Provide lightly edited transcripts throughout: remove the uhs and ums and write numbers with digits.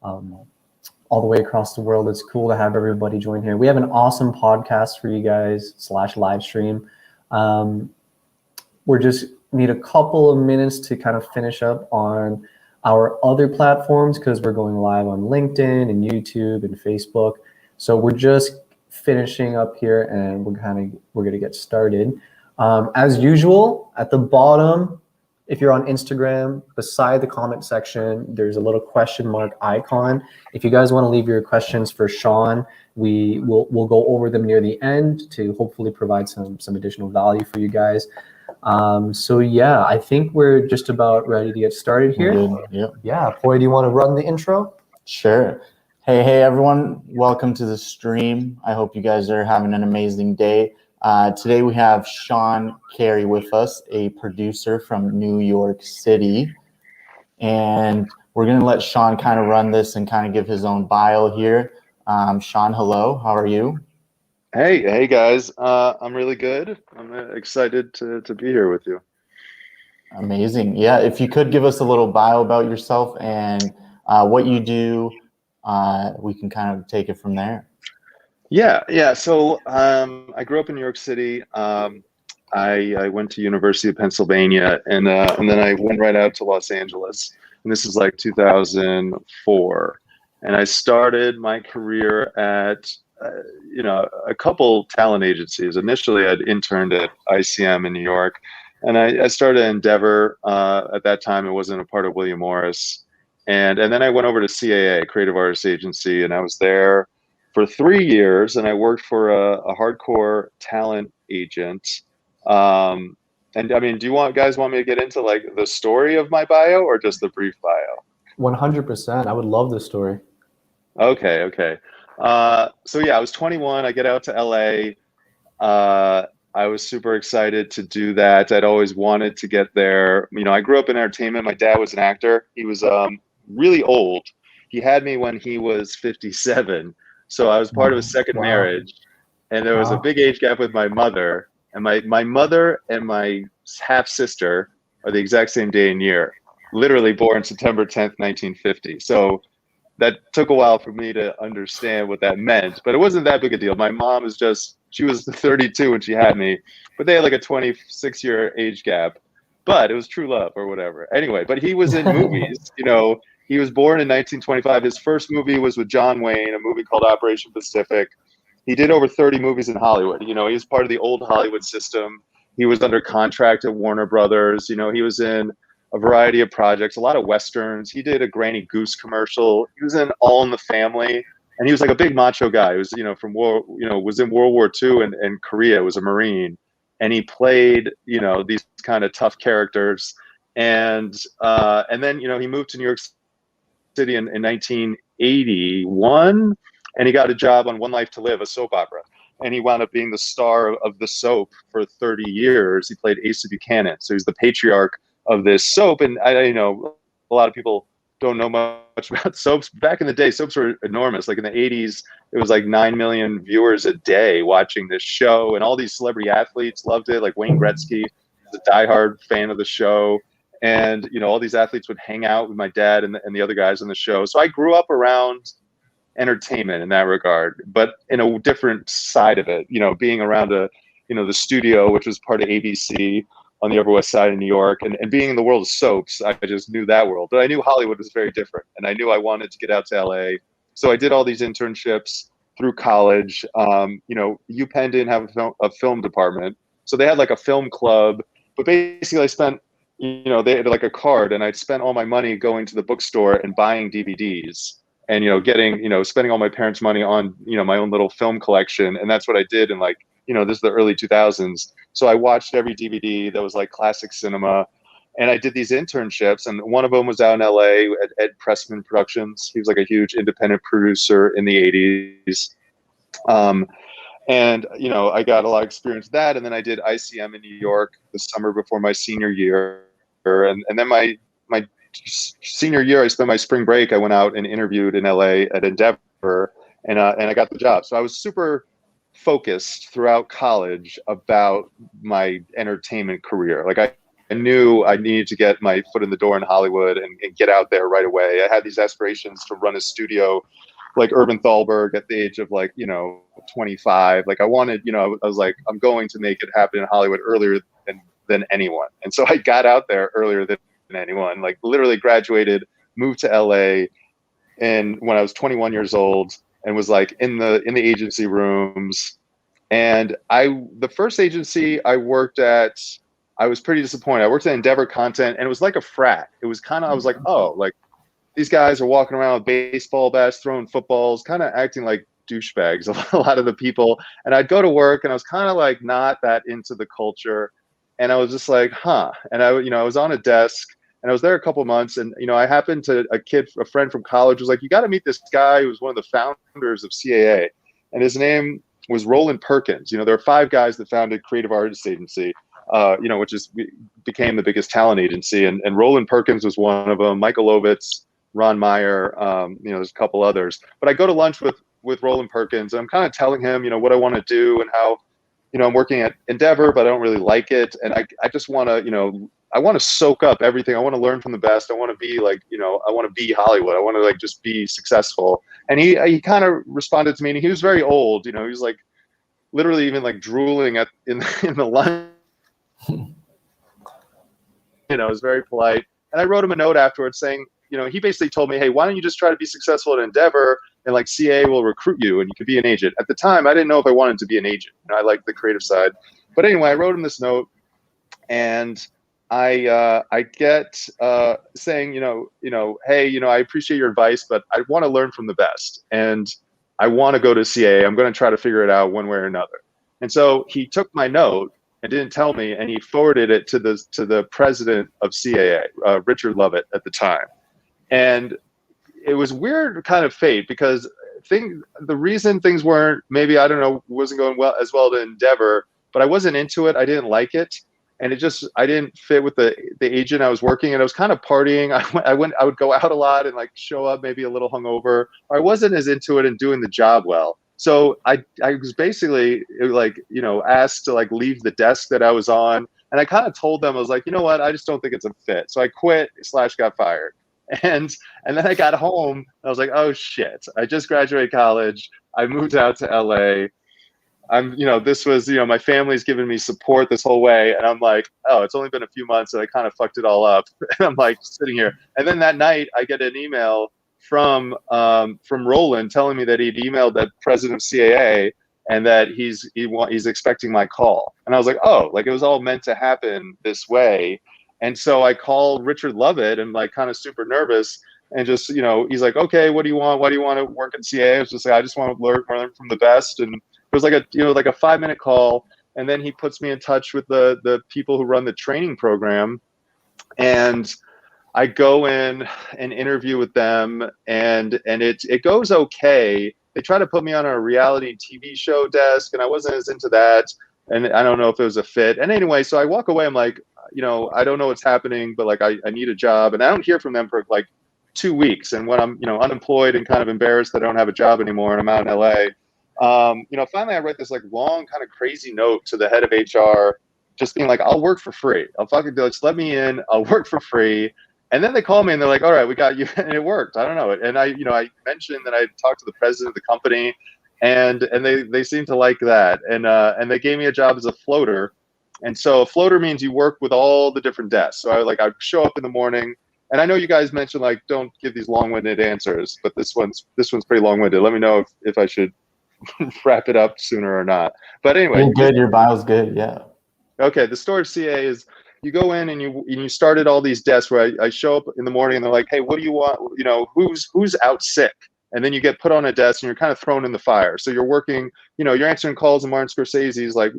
all the way across the world. It's cool to have everybody join here. We have an awesome podcast for you guys / live stream. We're just need a couple of minutes to kind of finish up on our other platforms because we're going live on LinkedIn and YouTube and Facebook. So we're just finishing up here and we're going to get started. As usual, at the bottom, if you're on Instagram, beside the comment section, there's a little question mark icon. If you guys want to leave your questions for Sean, we'll go over them near the end to hopefully provide some additional value for you guys. So yeah, I think we're just about ready to get started here. Yep. Yeah, Poi, do you want to run the intro? Sure. Hey everyone, welcome to the stream. I hope you guys are having an amazing day. Today we have Sean Carey with us, a producer from New York City. And we're going to let Sean kind of run this and kind of give his own bio here. Sean, hello. How are you? Hey guys. I'm really good. I'm excited to be here with you. Amazing. Yeah, if you could give us a little bio about yourself and what you do, we can kind of take it from there. Yeah. So I grew up in New York City. I went to University of Pennsylvania, and then I went right out to Los Angeles. And this is like 2004. And I started my career at a couple talent agencies. Initially, I'd interned at ICM in New York, and I started Endeavor. At that time, it wasn't a part of William Morris. And then I went over to CAA, Creative Artists Agency, and I was there for 3 years, and I worked for a hardcore talent agent. And I mean, do you guys want me to get into like the story of my bio or just the brief bio? 100%. I would love this story. Okay. So yeah, I was 21. I get out to LA. I was super excited to do that. I'd always wanted to get there. I grew up in entertainment. My dad was an actor. He was really old. He had me when he was 57. So I was part of a second marriage, and there was a big age gap with my mother. And my mother and my half sister are the exact same day and year, literally born September 10th, 1950. So that took a while for me to understand what that meant, but it wasn't that big a deal. My mom she was 32 when she had me, but they had like a 26-year age gap, but it was true love or whatever. Anyway, but he was in movies, he was born in 1925. His first movie was with John Wayne, a movie called Operation Pacific. He did over 30 movies in Hollywood. He was part of the old Hollywood system. He was under contract at Warner Brothers. He was in a variety of projects, a lot of Westerns. He did a Granny Goose commercial. He was in All in the Family. And he was like a big macho guy. He was, was in World War II and Korea, was a Marine. And he played, these kind of tough characters. And then, he moved to New York City in 1981. And he got a job on One Life to Live, a soap opera. And he wound up being the star of the soap for 30 years. He played Asa Buchanan. So he's the patriarch of this soap. And I know a lot of people don't know much about soaps. Back in the day, soaps were enormous. Like in the 80s, it was like 9 million viewers a day watching this show. And all these celebrity athletes loved it. Like Wayne Gretzky is a diehard fan of the show. And, all these athletes would hang out with my dad and the other guys on the show. So I grew up around entertainment in that regard, but in a different side of it, being around the studio, which was part of ABC on the Upper West Side of New York, and being in the world of soaps, I just knew that world. But I knew Hollywood was very different, and I knew I wanted to get out to LA. So I did all these internships through college. UPenn didn't have a film department, so they had like a film club, but basically I spent, they had like a card, and I'd spent all my money going to the bookstore and buying DVDs. And, spending all my parents' money on, my own little film collection. And that's what I did in this is the early 2000s. So I watched every DVD that was like classic cinema. And I did these internships. And one of them was out in LA at Ed Pressman Productions. He was like a huge independent producer in the 80s. And I got a lot of experience with that. And then I did ICM in New York the summer before my senior year. And then my senior year, I spent my spring break. I went out and interviewed in LA at Endeavor, and I got the job. So I was super focused throughout college about my entertainment career. Like knew I needed to get my foot in the door in Hollywood and get out there right away. I had these aspirations to run a studio like Urban Thalberg at the age of 25. Like I wanted, I was like, I'm going to make it happen in Hollywood earlier than anyone. And so I got out there earlier than anyone, like literally graduated, moved to LA and when I was 21 years old and was like in the agency rooms. And the first agency I worked at, I was pretty disappointed. I worked at Endeavor Content and it was like a frat. It was kind of, I was like, oh, like these guys are walking around with baseball bats, throwing footballs, kind of acting like douchebags, a lot of the people. And I'd go to work and I was kind of like not that into the culture. And I was just like, huh. And I was on a desk and I was there a couple months and, I happened to a friend from college was like, you got to meet this guy who was one of the founders of CAA. And his name was Roland Perkins. There are 5 guys that founded Creative Artists Agency, which became the biggest talent agency. And Roland Perkins was one of them, Michael Ovitz, Ron Meyer, there's a couple others. But I go to lunch with Roland Perkins and I'm kind of telling him, what I want to do and how, I'm working at Endeavor, but I don't really like it. And I just want to, I want to soak up everything. I want to learn from the best. I want to be like, I want to be Hollywood. I want to just be successful. And he kind of responded to me and he was very old, he was like literally even like drooling in the lunch. It was very polite. And I wrote him a note afterwards saying, he basically told me, hey, why don't you just try to be successful at Endeavor and like CA will recruit you and you could be an agent. At the time, I didn't know if I wanted to be an agent. I liked the creative side. But anyway, I wrote him this note and I get saying, hey, I appreciate your advice, but I want to learn from the best. And I want to go to CA. I'm going to try to figure it out one way or another. And so he took my note and didn't tell me, and he forwarded it to the president of CAA, Richard Lovett at the time. And it was weird kind of fate because the reason things weren't, maybe, I don't know, wasn't going as well to Endeavor, but I wasn't into it. I didn't like it. And I didn't fit with the agent I was working, and I was kind of partying. I would go out a lot and like show up maybe a little hungover. I wasn't as into it and doing the job well. So I was basically asked to like leave the desk that I was on. And I kind of told them, I was like, you know what? I just don't think it's a fit. So I quit / got fired. And then I got home and I was like, oh shit, I just graduated college. I moved out to LA. This was, my family's given me support this whole way. And I'm like, oh, it's only been a few months and I kind of fucked it all up. And I'm like sitting here. And then that night I get an email from Roland telling me that he'd emailed that president of CAA and that he's expecting my call. And I was like, oh, like it was all meant to happen this way. And so I called Richard Lovett and like kind of super nervous and just, he's like, okay, what do you want? Why do you want to work at CAA? I was just like, I just want to learn from the best. And it was like a 5-minute call. And then he puts me in touch with the people who run the training program. And I go in and interview with them and it goes okay. They try to put me on a reality TV show desk and I wasn't as into that. And I don't know if it was a fit. And anyway, so I walk away. I'm like, I don't know what's happening, but like, I need a job. And I don't hear from them for like 2 weeks. And when I'm, unemployed and kind of embarrassed that I don't have a job anymore and I'm out in LA, finally I write this like long kind of crazy note to the head of HR, just being like, I'll work for free. I'll fucking do it. Just let me in. I'll work for free. And then they call me and they're like, all right, we got you. And it worked. I don't know. And I mentioned that I talked to the president of the company and they seemed to like that. And they gave me a job as a floater. And so a floater means you work with all the different desks. So I show up in the morning, and I know you guys mentioned like don't give these long-winded answers, but this one's pretty long-winded. Let me know if I should wrap it up sooner or not. But anyway, you're good. Your bio's good. Yeah. Okay. The story of CA is you go in and you started all these desks where I show up in the morning and they're like, hey, what do you want? Who's out sick? And then you get put on a desk and you're kind of thrown in the fire. So you're working, you're answering calls and Martin Scorsese's like,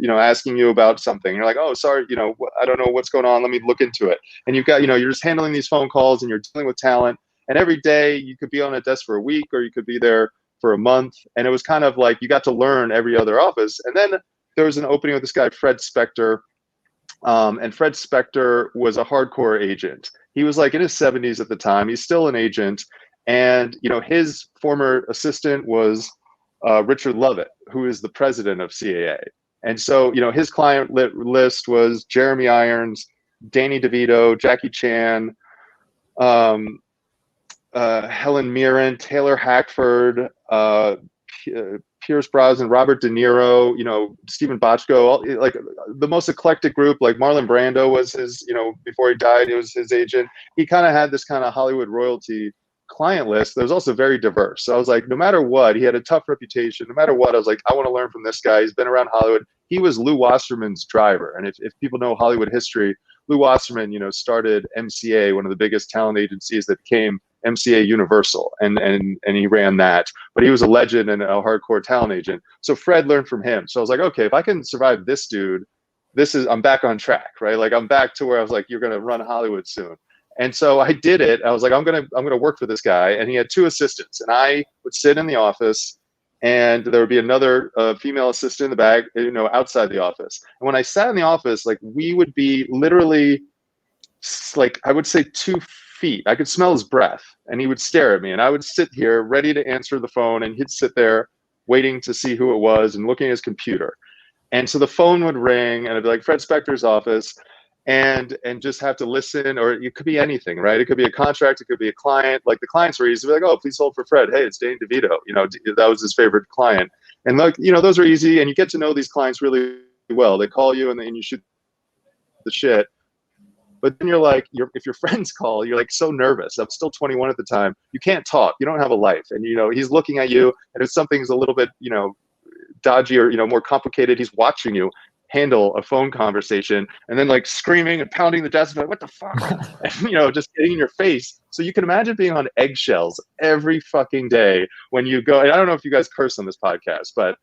asking you about something. You're like, oh, sorry, I don't know what's going on. Let me look into it. And you've got, you're just handling these phone calls and you're dealing with talent. And every day you could be on a desk for a week or you could be there for a month. And it was kind of like you got to learn every other office. And then there was an opening with this guy, Fred Spector. And Fred Spector was a hardcore agent. He was like in his 70s at the time. He's still an agent. And, his former assistant was Richard Lovett, who is the president of CAA. And so, his client list was Jeremy Irons, Danny DeVito, Jackie Chan, Helen Mirren, Taylor Hackford, Pierce Brosnan, Robert De Niro, Stephen Bochco, like the most eclectic group. Like Marlon Brando was his, before he died, it was his agent. He kind of had this kind of Hollywood royalty client list that was also very diverse. So I was like, no matter what, he had a tough reputation. No matter what, I was like, I want to learn from this guy. He's been around Hollywood. He was Lou Wasserman's driver. And if people know Hollywood history, Lou Wasserman, started MCA, one of the biggest talent agencies that became MCA Universal, and he ran that. But he was a legend and a hardcore talent agent. So Fred learned from him. So I was like, okay, if I can survive this dude, I'm back on track, right? Like I'm back to where I was like, you're gonna run Hollywood soon. And so I did it. I was like, I'm gonna work for this guy. And he had 2 assistants, and I would sit in the office, and there would be another female assistant in the back, outside the office. And when I sat in the office, like we would be literally, like I would say 2 feet. I could smell his breath, and he would stare at me, and I would sit here ready to answer the phone, and he'd sit there waiting to see who it was and looking at his computer. And so the phone would ring, and I'd be like, Fred Spector's office, and just have to listen, or it could be anything, right? It could be a contract, it could be a client. Like the clients were easy to be like, oh, please hold for Fred. Hey, it's Danny DeVito. That was his favorite client. And like, those are easy, and you get to know these clients really well. They call you, and you shoot the shit. But then you're like, if your friends call, you're like so nervous. I'm still 21 at the time. You can't talk. You don't have a life. And, he's looking at you, and if something's a little bit, dodgy or, more complicated, he's watching you handle a phone conversation, and then like screaming and pounding the desk, like, what the fuck? And, just getting in your face. So you can imagine being on eggshells every fucking day when you go, and I don't know if you guys curse on this podcast, but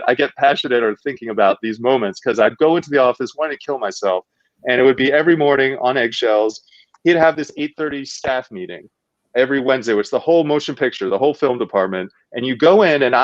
I get passionate or thinking about these moments, because I'd go into the office wanting to kill myself. And it would be every morning on eggshells. He'd have this 8:30 staff meeting every Wednesday, which the whole motion picture, the whole film department. And you go in, and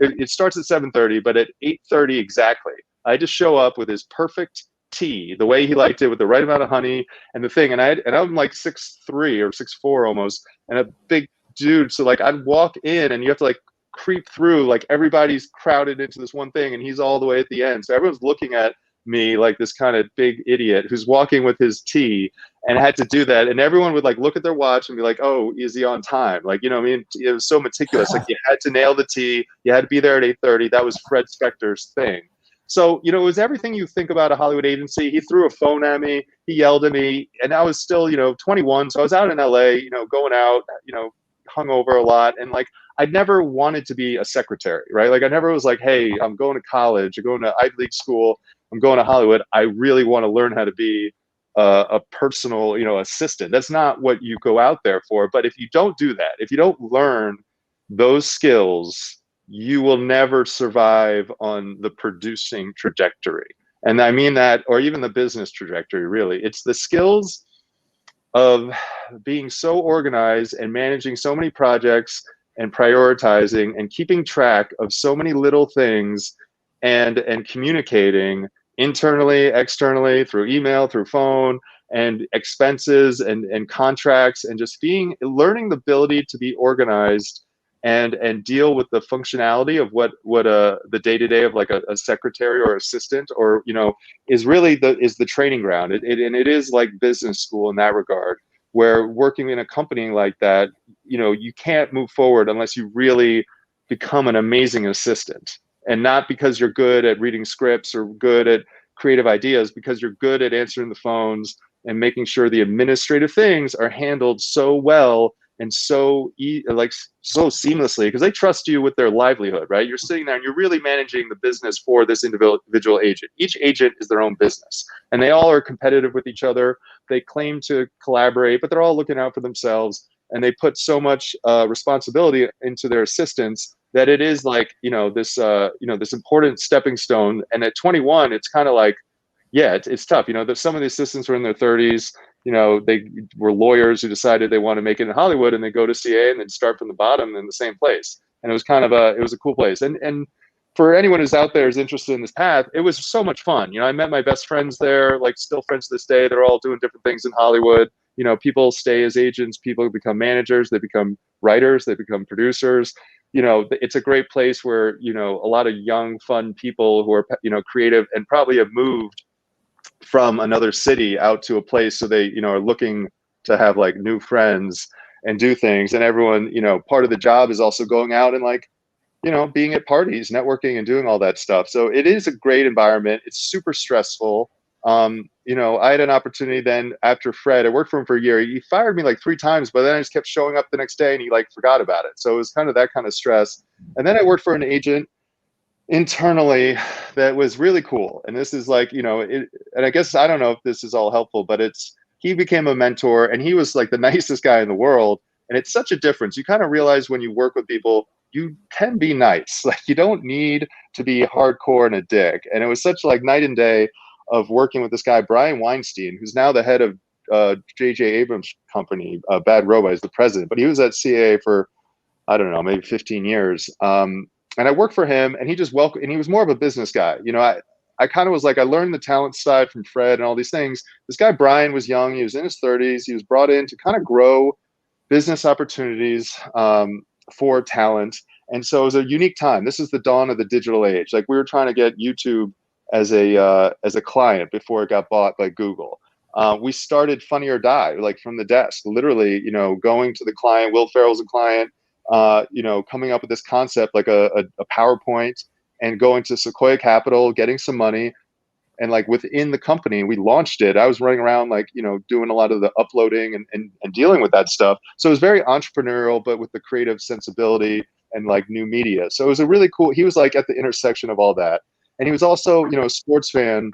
it starts at 7:30, but at 8:30 exactly, I just show up with his perfect tea, the way he liked it, with the right amount of honey and the thing. And I'm like 6'3" or 6'4" almost, and a big dude. So like I'd walk in, and you have to like creep through, like everybody's crowded into this one thing, and he's all the way at the end. So everyone's looking at me like this kind of big idiot who's walking with his tea, and I had to do that. And everyone would like look at their watch and be like, oh, is he on time? Like, I mean, it was so meticulous. Like you had to nail the tea. You had to be there at 8:30. That was Fred Spector's thing. So, it was everything you think about a Hollywood agency. He threw a phone at me. He yelled at me, and I was still, 21. So I was out in LA, going out, hungover a lot. And like, I never wanted to be a secretary, right? Like I never was like, hey, I'm going to college, I'm going to Ivy League school, I'm going to Hollywood. I really want to learn how to be a personal, assistant. That's not what you go out there for. But if you don't do that, if you don't learn those skills, you will never survive on the producing trajectory. And I mean that, or even the business trajectory, really. It's the skills of being so organized and managing so many projects and prioritizing and keeping track of so many little things, and communicating internally, externally, through email, through phone, and expenses and contracts, and just learning the ability to be organized and deal with the functionality of what the day-to-day of like a secretary or assistant, or is really the training ground. It is like business school in that regard, where working in a company like that, you can't move forward unless you really become an amazing assistant. And not because you're good at reading scripts or good at creative ideas, because you're good at answering the phones and making sure the administrative things are handled so well and so seamlessly, because they trust you with their livelihood, right? You're sitting there and you're really managing the business for this individual agent. Each agent is their own business, and they all are competitive with each other. They claim to collaborate, but they're all looking out for themselves, and they put so much responsibility into their assistants that it is like, this important stepping stone. And at 21, it's kind of like, yeah, it's tough. Some of the assistants were in their 30s. They were lawyers who decided they want to make it in Hollywood, and they go to CA and then start from the bottom in the same place. And it was kind of it was a cool place. And for anyone who's out there is interested in this path, it was so much fun. I met my best friends there, like still friends to this day. They're all doing different things in Hollywood. People stay as agents, people become managers, they become writers, they become producers. it's a great place where, a lot of young, fun people who are, creative and probably have moved from another city out to a place. So they, are looking to have like new friends and do things. And everyone, part of the job is also going out and like, being at parties, networking and doing all that stuff. So it is a great environment. It's super stressful. I had an opportunity then after Fred, I worked for him for a year. He fired me like 3 times, but then I just kept showing up the next day and he like forgot about it. So it was kind of that kind of stress. And then I worked for an agent internally that was really cool. And this is like, and I guess, I don't know if this is all helpful, but he became a mentor and he was like the nicest guy in the world. And it's such a difference. You kind of realize when you work with people, you can be nice. Like you don't need to be hardcore and a dick. And it was such like night and day of working with this guy, Brian Weinstein, who's now the head of J.J. Abrams' company, Bad Robot, is the president. But he was at CAA for, I don't know, maybe 15 years. And I worked for him and he just welcomed, and he was more of a business guy. I kind of was like, I learned the talent side from Fred and all these things. This guy, Brian, was young. He was in his 30s. He was brought in to kind of grow business opportunities for talent. And so it was a unique time. This is the dawn of the digital age. Like we were trying to get YouTube as a client before it got bought by Google. We started Funny or Die, like from the desk, literally, going to the client. Will Ferrell's a client, coming up with this concept, like a PowerPoint, and going to Sequoia Capital, getting some money. And like within the company, we launched it. I was running around like, doing a lot of the uploading and dealing with that stuff. So it was very entrepreneurial, but with the creative sensibility and like new media. So it was a really cool, he was like at the intersection of all that. And he was also, a sports fan.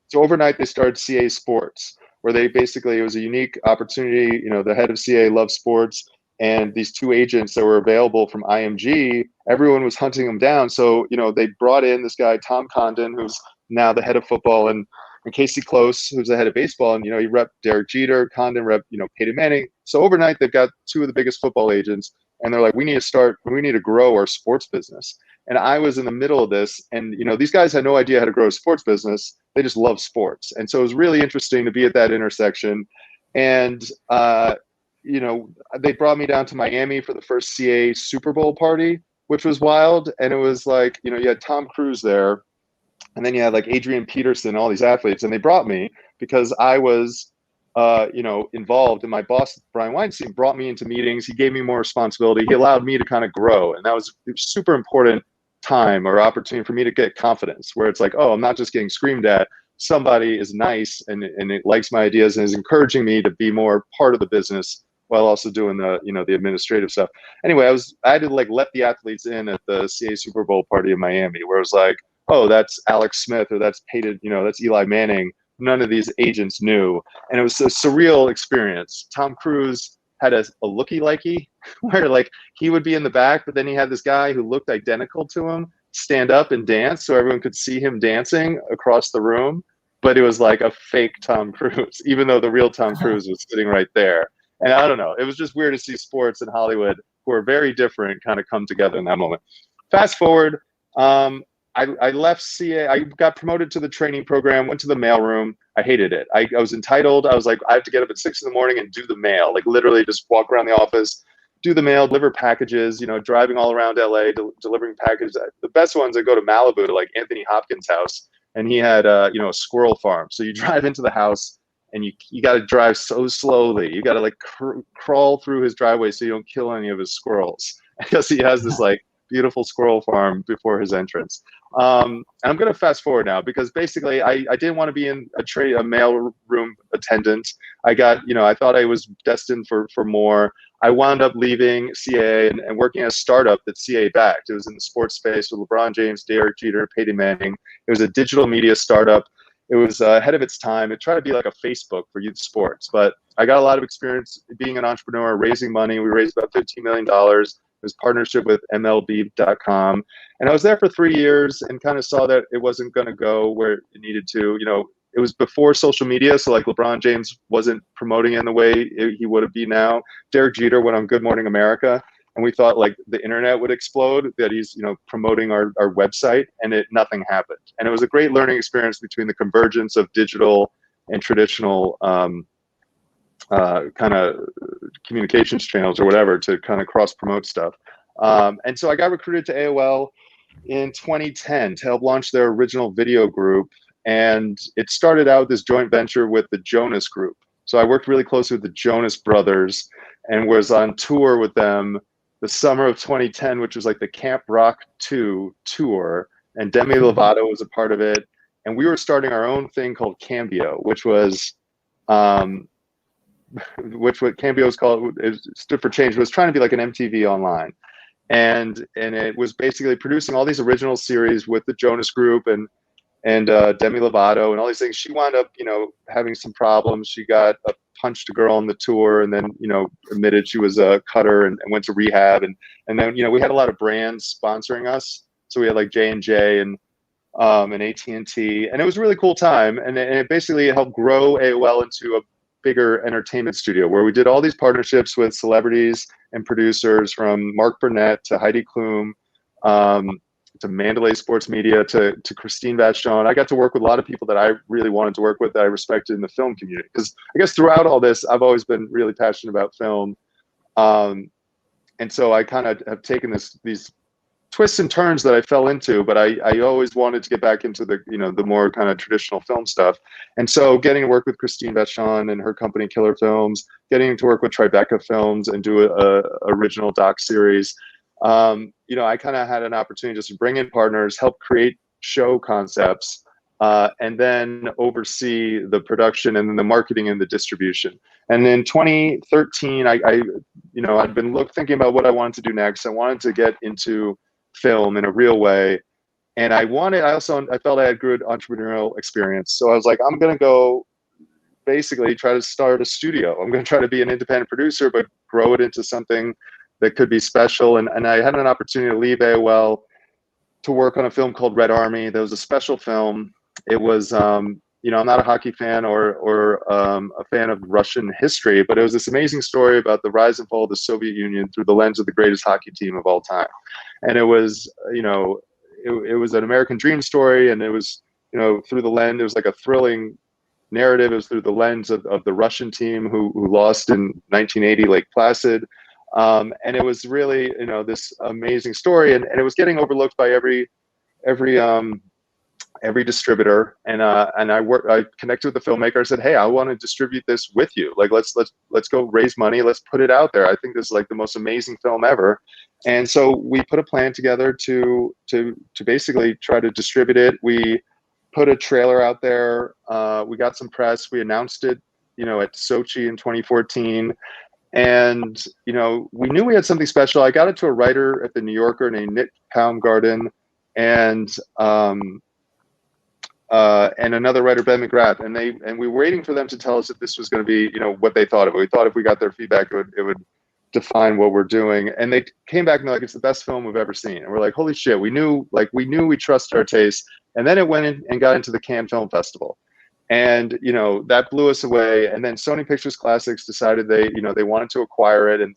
So overnight they started CA Sports, where they basically, it was a unique opportunity. The head of CA loved sports, and these 2 agents that were available from IMG, everyone was hunting them down. So, they brought in this guy, Tom Condon, who's now the head of football, and Casey Close, who's the head of baseball. And, he repped Derek Jeter, Condon repped, Peyton Manning. So overnight they've got 2 of the biggest football agents. And they're like, we need to grow our sports business. And I was in the middle of this, and these guys had no idea how to grow a sports business. They just love sports. And so it was really interesting to be at that intersection. And they brought me down to Miami for the first CA Super Bowl party, which was wild. And it was like, you had Tom Cruise there, and then you had like Adrian Peterson, all these athletes. And they brought me because I was involved, and my boss, Brian Weinstein, brought me into meetings. He gave me more responsibility. He allowed me to kind of grow. And that was a super important time or opportunity for me to get confidence, where it's like, oh, I'm not just getting screamed at. Somebody is nice and it likes my ideas and is encouraging me to be more part of the business while also doing the, the administrative stuff. Anyway, I had to like let the athletes in at the CA Super Bowl party in Miami, where it was like, oh, that's Alex Smith, or that's Peyton, that's Eli Manning. None of these agents knew. And it was a surreal experience. Tom Cruise had a looky-likey where like he would be in the back, but then he had this guy who looked identical to him stand up and dance so everyone could see him dancing across the room. But it was like a fake Tom Cruise, even though the real Tom Cruise was sitting right there. And I don't know, it was just weird to see sports in Hollywood, who are very different, kind of come together in that moment. Fast forward, I left CA. I got promoted to the training program, went to the mailroom. I hated it. I was entitled. I was like, I have to get up at 6 in the morning and do the mail, like literally just walk around the office, do the mail, deliver packages, driving all around LA, delivering packages. The best ones, I go to Malibu to like Anthony Hopkins' house, and he had, a squirrel farm. So you drive into the house and you got to drive so slowly. You got to like crawl through his driveway so you don't kill any of his squirrels, because he has this like beautiful squirrel farm before his entrance. And I'm going to fast forward now, because basically I didn't want to be in a mail room attendant. I got, I thought I was destined for more. I wound up leaving CA and working at a startup that CA backed. It was in the sports space with LeBron James, Derek Jeter, Peyton Manning. It was a digital media startup. It was ahead of its time. It tried to be like a Facebook for youth sports, but I got a lot of experience being an entrepreneur, raising money. We raised about $15 million. It was partnership with MLB.com. And I was there for 3 years and kind of saw that it wasn't going to go where it needed to. It was before social media, so like LeBron James wasn't promoting it in the way he would have been now. Derek Jeter went on Good Morning America, and we thought like the internet would explode, that he's promoting our website, and nothing happened. And it was a great learning experience between the convergence of digital and traditional kind of communications channels or whatever to kind of cross promote stuff. And so I got recruited to AOL in 2010 to help launch their original video group. And it started out this joint venture with the Jonas Group. So I worked really closely with the Jonas Brothers and was on tour with them the summer of 2010, which was like the Camp Rock 2 tour. And Demi Lovato was a part of it. And we were starting our own thing called Cambio, which was, which what Cambio is called, it stood for change, was trying to be like an MTV online. And it was basically producing all these original series with the Jonas Group and Demi Lovato and all these things. She wound up, having some problems. She punched a girl on the tour, and then, admitted she was a cutter and went to rehab. And then, we had a lot of brands sponsoring us. So we had like J&J and AT&T, and it was a really cool time. And it basically helped grow AOL into a bigger entertainment studio where we did all these partnerships with celebrities and producers, from Mark Burnett to Heidi Klum, to Mandalay Sports Media, to Christine Vachon. I got to work with a lot of people that I really wanted to work with, that I respected in the film community. Because I guess throughout all this, I've always been really passionate about film. And so I kind of have taken these twists and turns that I fell into, but I always wanted to get back into the, the more kind of traditional film stuff. And so getting to work with Christine Vachon and her company Killer Films, getting to work with Tribeca Films and do a original doc series, I kind of had an opportunity just to bring in partners, help create show concepts, and then oversee the production and then the marketing and the distribution. And in 2013, I'd been thinking about what I wanted to do next. I wanted to get into film in a real way. And I felt I had good entrepreneurial experience. So I was like, I'm going to go basically try to start a studio. I'm going to try to be an independent producer, but grow it into something that could be special. And I had an opportunity to leave AOL to work on a film called Red Army. That was a special film. It was, I'm not a hockey fan or a fan of Russian history, but it was this amazing story about the rise and fall of the Soviet Union through the lens of the greatest hockey team of all time. And it was, it was an American dream story. And it was, through the lens, it was like a thrilling narrative. It was through the lens of the Russian team who lost in 1980, Lake Placid. And it was really, this amazing story, and it was getting overlooked by every distributor. And I connected with the filmmaker. I said, hey, I want to distribute this with you. Like, let's go raise money. Let's put it out there. I think this is like the most amazing film ever. And so we put a plan together to basically try to distribute it. We put a trailer out there. We got some press. We announced it, at Sochi in 2014. And, we knew we had something special. I got it to a writer at the New Yorker named Nick Baumgarten and another writer, Ben McGrath. And we were waiting for them to tell us if this was going to be, what they thought of it. We thought if we got their feedback, it would define what we're doing. And they came back and they're like, it's the best film we've ever seen. And we're like, holy shit, we knew we trusted our taste. And then it went in and got into the Cannes Film Festival. And, that blew us away. And then Sony Pictures Classics decided they wanted to acquire it, and,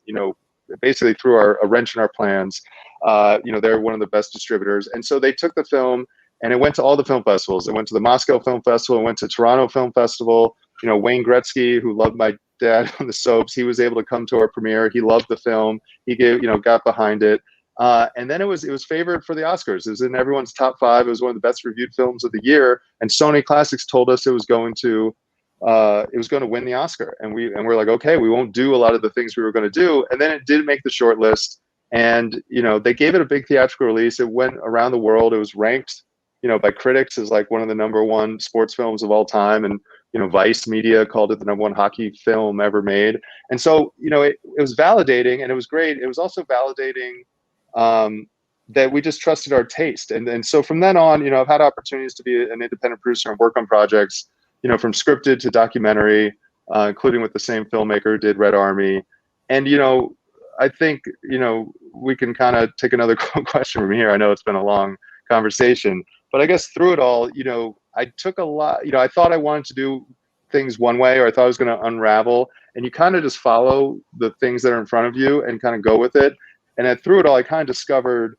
basically threw a wrench in our plans. They're one of the best distributors. And so they took the film and it went to all the film festivals. It went to the Moscow Film Festival. It went to Toronto Film Festival. Wayne Gretzky, who loved my dad on the soaps, he was able to come to our premiere. He loved the film. He got behind it. And then it was favored for the Oscars. It was in everyone's top 5. It was one of the best reviewed films of the year. And Sony Classics told us it was going to win the Oscar. And we're like, okay, we won't do a lot of the things we were going to do. And then it did make the short list. And they gave it a big theatrical release. It went around the world. It was ranked, by critics as like one of the #1 sports films of all time. And Vice Media called it the #1 hockey film ever made. And so it was validating, and it was great. It was also validating that we just trusted our taste. And so from then on, I've had opportunities to be an independent producer and work on projects, from scripted to documentary, including with the same filmmaker who did Red Army. And, I think, we can kind of take another question from here. I know it's been a long conversation, but I guess through it all, I took a lot, I thought I wanted to do things one way, or I thought I was going to unravel, and you kind of just follow the things that are in front of you and kind of go with it. And through it all, I kind of discovered,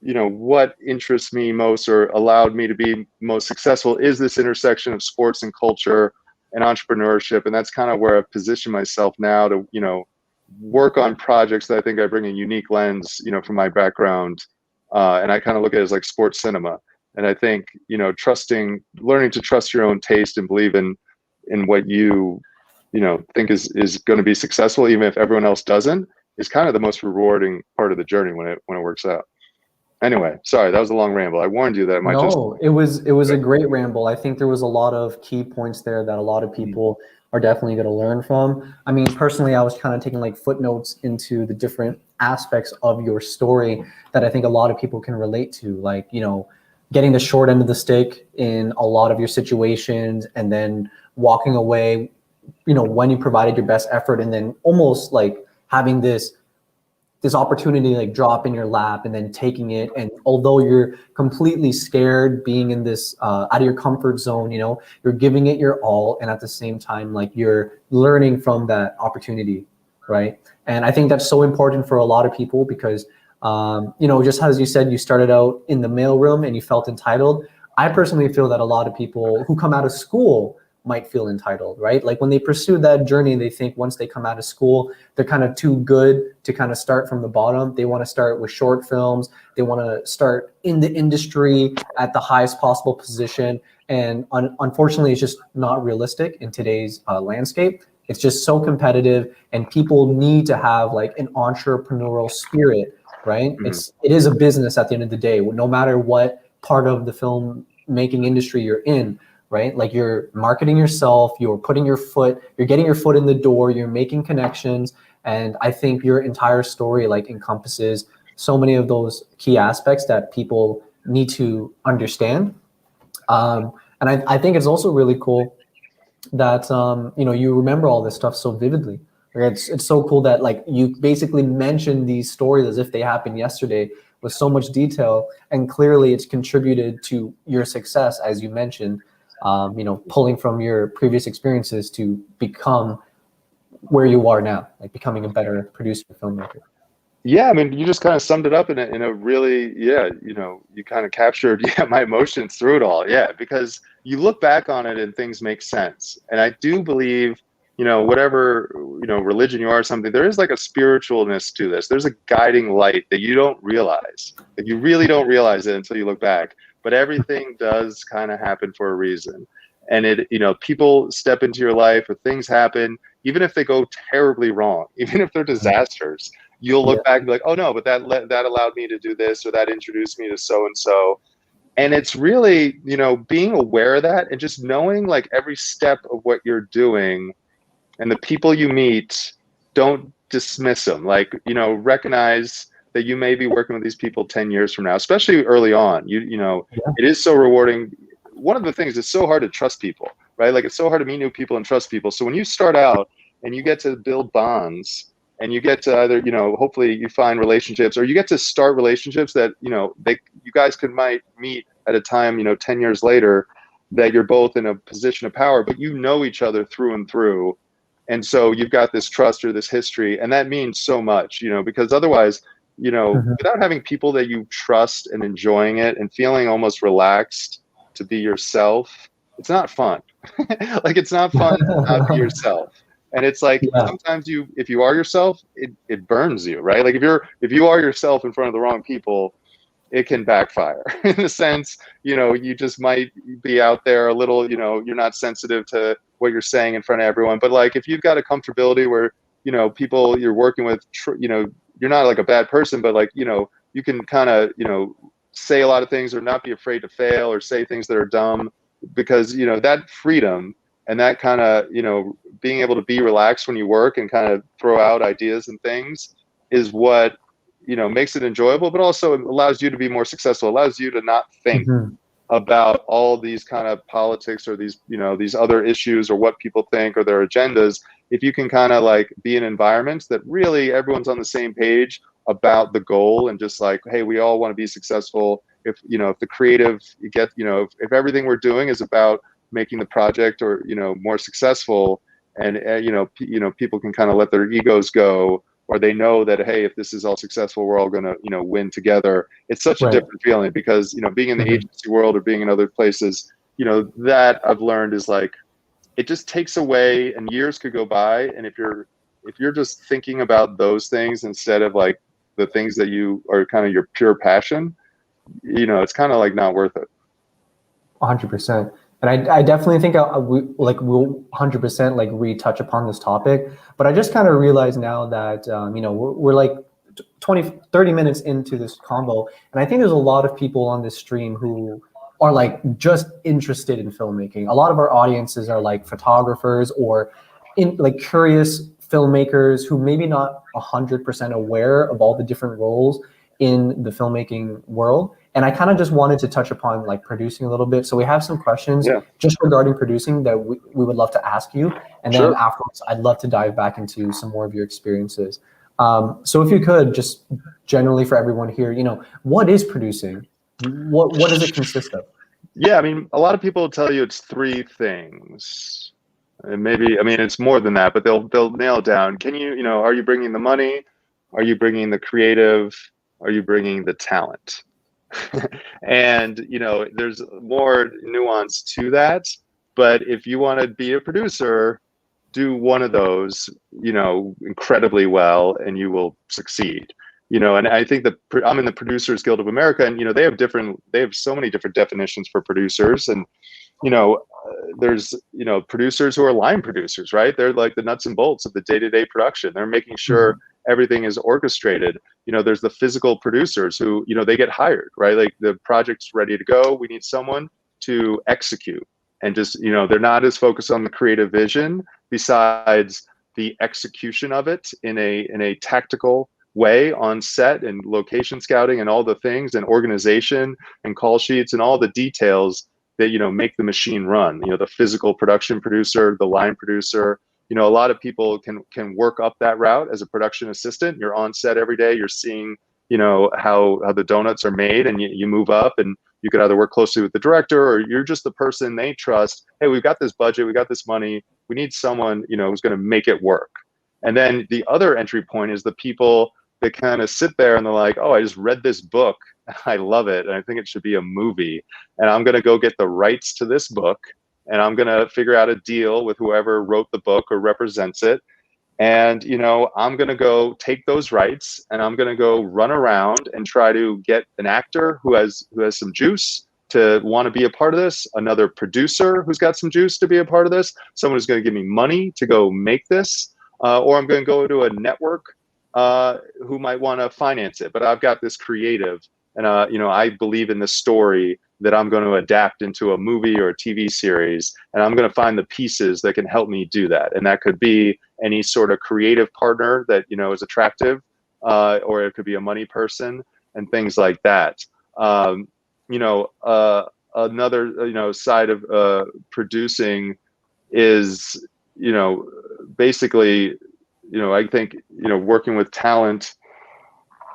what interests me most or allowed me to be most successful is this intersection of sports and culture and entrepreneurship. And that's kind of where I've positioned myself now to, work on projects that I think I bring a unique lens, from my background. And I kind of look at it as like sports cinema. And I think, learning to trust your own taste and believe in what you think is going to be successful, even if everyone else doesn't, is kind of the most rewarding part of the journey when it works out. Anyway, sorry, that was a long ramble. I warned you that it might it was a great ramble. I think there was a lot of key points there that a lot of people are definitely going to learn from. I mean, personally, I was kind of taking like footnotes into the different aspects of your story that I think a lot of people can relate to, like, getting the short end of the stick in a lot of your situations, and then walking away, when you provided your best effort, and then almost like having this opportunity like drop in your lap and then taking it. And although you're completely scared being in this out of your comfort zone, you're giving it your all. And at the same time, like, you're learning from that opportunity, right? And I think that's so important for a lot of people because, just as you said, you started out in the mailroom and you felt entitled. I personally feel that a lot of people who come out of school might feel entitled, right? Like when they pursue that journey, they think once they come out of school, they're kind of too good to kind of start from the bottom. They want to start with short films. They want to start in the industry at the highest possible position. And unfortunately, it's just not realistic in today's landscape. It's just so competitive, and people need to have like an entrepreneurial spirit, right? Mm-hmm. It is a business at the end of the day, no matter what part of the film making industry you're in. Right? Like, you're marketing yourself, you're getting your foot in the door, you're making connections. And I think your entire story like encompasses so many of those key aspects that people need to understand. And I think it's also really cool that, you remember all this stuff so vividly. It's so cool that like you basically mentioned these stories as if they happened yesterday with so much detail, and clearly it's contributed to your success, as you mentioned. Pulling from your previous experiences to become where you are now, like becoming a better producer, filmmaker. Yeah, I mean, you just kind of summed it up in a really, you kind of captured, my emotions through it all. Yeah, because you look back on it and things make sense. And I do believe, whatever, religion you are or something, there is like a spiritualness to this. There's a guiding light that you don't realize. Like, you really don't realize it until you look back. But everything does kind of happen for a reason. And people step into your life, or things happen, even if they go terribly wrong, even if they're disasters, you'll look back and be like, oh no, but that allowed me to do this, or that introduced me to so-and-so. And it's really, being aware of that and just knowing like every step of what you're doing, and the people you meet, don't dismiss them. Like, recognize that you may be working with these people 10 years from now, especially early on. It is so rewarding. One of the things, it's so hard to trust people, right? Like, it's so hard to meet new people and trust people. So when you start out and you get to build bonds, and you get to either, hopefully you find relationships, or you get to start relationships that, you guys might meet at a time, 10 years later, that you're both in a position of power, but you know each other through and through. And so you've got this trust or this history, and that means so much, because otherwise, without having people that you trust and enjoying it and feeling almost relaxed to be yourself, it's not fun. Like, it's not fun to not be yourself. And it's like, sometimes if you are yourself, it burns you, right? Like, if you are yourself in front of the wrong people, it can backfire in the sense, you just might be out there a little, you're not sensitive to what you're saying in front of everyone. But like, if you've got a comfortability where, people you're working with, you're not like a bad person, but like, you can kind of, say a lot of things, or not be afraid to fail, or say things that are dumb, because, that freedom and that kind of, being able to be relaxed when you work and kind of throw out ideas and things is what, makes it enjoyable, but also allows you to be more successful, allows you to not think about all these kind of politics, or these, these other issues, or what people think, or their agendas. If you can kind of like be in environments that really everyone's on the same page about the goal, and just like, hey, we all want to be successful. If, if the creative, you get, if everything we're doing is about making the project, or, more successful, and, people can kind of let their egos go, or they know that, hey, if this is all successful, we're all going to, win together. It's such a different feeling, because, being in the agency world, or being in other places, that I've learned is like, it just takes away, and years could go by. And if you're if you're just thinking about those things instead of like the things that you are kind of your pure passion, you know, it's kind of like not worth it. 100%. And I definitely think we'll 100% like retouch upon this topic, but I just kind of realized now that, you know, we're like 30 minutes into this combo. And I think there's a lot of people on this stream who are like just interested in filmmaking. A lot of our audiences are like photographers or in like curious filmmakers who maybe not 100% aware of all the different roles in the filmmaking world. And I kind of just wanted to touch upon like producing a little bit. So we have some questions just regarding producing that we would love to ask you. And then afterwards, I'd love to dive back into some more of your experiences. So if you could just generally for everyone here, you know, what is producing? What does it consist of? Yeah, I mean, a lot of people tell you it's three things. And maybe, I mean, it's more than that, but they'll nail it down. Can you, you know, are you bringing the money? Are you bringing the creative? Are you bringing the talent? And, you know, there's more nuance to that. But if you want to be a producer, do one of those, you know, incredibly well, and you will succeed. You know, and I think that I'm in the Producers Guild of America, and, you know, they have so many different definitions for producers. And, you know, there's, you know, producers who are line producers, right? They're like the nuts and bolts of the day-to-day production. They're making sure everything is orchestrated. You know, there's the physical producers who, you know, they get hired, right? Like the project's ready to go. We need someone to execute, and just, you know, they're not as focused on the creative vision besides the execution of it in a tactical way on set and location scouting and all the things and organization and call sheets and all the details that, you know, make the machine run. You know, the physical production producer, the line producer. You know, a lot of people can work up that route as a production assistant. You're on set every day. You're seeing, you know, how the donuts are made, and you move up, and you could either work closely with the director, or you're just the person they trust. Hey, we've got this budget, we got this money. We need someone, you know, who's going to make it work. And then the other entry point is the people that kind of sit there and they're like, oh, I just read this book. I love it. And I think it should be a movie. And I'm going to go get the rights to this book. And I'm going to figure out a deal with whoever wrote the book or represents it. And, you know, I'm going to go take those rights, and I'm going to go run around and try to get an actor who has some juice to want to be a part of this, another producer who's got some juice to be a part of this, someone who's going to give me money to go make this, or I'm going to go to a network who might want to finance it. But I've got this creative, and, you know, I believe in the story that I'm going to adapt into a movie or a TV series, and I'm going to find the pieces that can help me do that. And that could be any sort of creative partner that, you know, is attractive, or it could be a money person and things like that. You know, another, you know, side of producing is, you know, basically, you know, I think, you know, working with talent,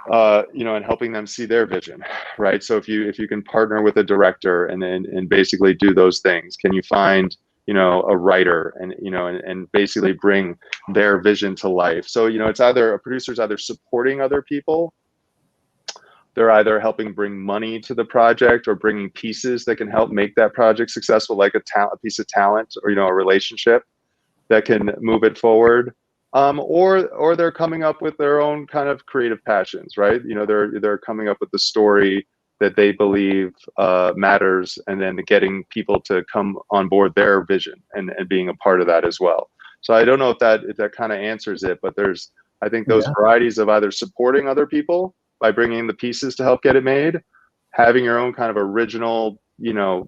you know, and helping them see their vision, right? So if you can partner with a director and basically do those things, can you find, you know, a writer and, you know, and basically bring their vision to life? So, you know, it's either a producer's either supporting other people, they're either helping bring money to the project, or bringing pieces that can help make that project successful, like a piece of talent, or, you know, a relationship that can move it forward. Or they're coming up with their own kind of creative passions, right? You know, they're coming up with the story that they believe matters, and then getting people to come on board their vision and being a part of that as well. So I don't know if that kind of answers it, but I think those varieties of either supporting other people by bringing the pieces to help get it made, having your own kind of original, you know,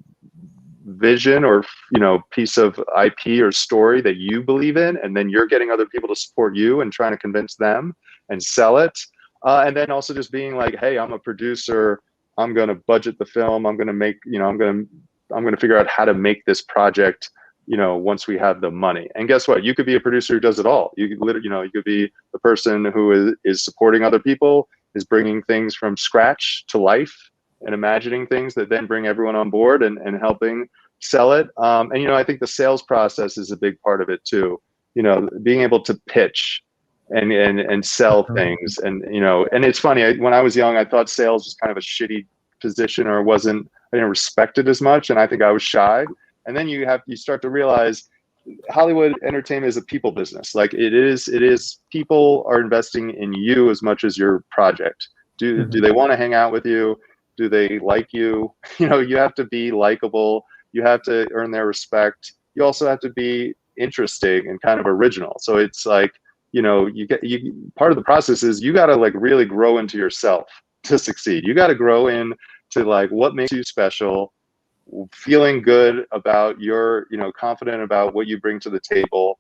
vision or, you know, piece of IP or story that you believe in, and then you're getting other people to support you and trying to convince them and sell it. And then also just being like, hey, I'm a producer. I'm going to budget the film. I'm going to make, you know, I'm going to figure out how to make this project, you know, once we have the money. And guess what? You could be a producer who does it all. You could literally, you know, you could be the person who is supporting other people, is bringing things from scratch to life and imagining things that then bring everyone on board and helping sell it. And, you know, I think the sales process is a big part of it too. You know, being able to pitch and sell things. And, you know, and it's funny, when I was young, I thought sales was kind of a shitty position, or I didn't respect it as much. And I think I was shy. And then you start to realize Hollywood entertainment is a people business. Like it is people are investing in you as much as your project. Do they want to hang out with you? Do they like you? You have to be likable. You have to earn their respect. You also have to be interesting and kind of original. So it's like, part of the process is you got to like really grow into yourself to succeed. You got to grow in to like what makes you special, feeling good about your, confident about what you bring to the table,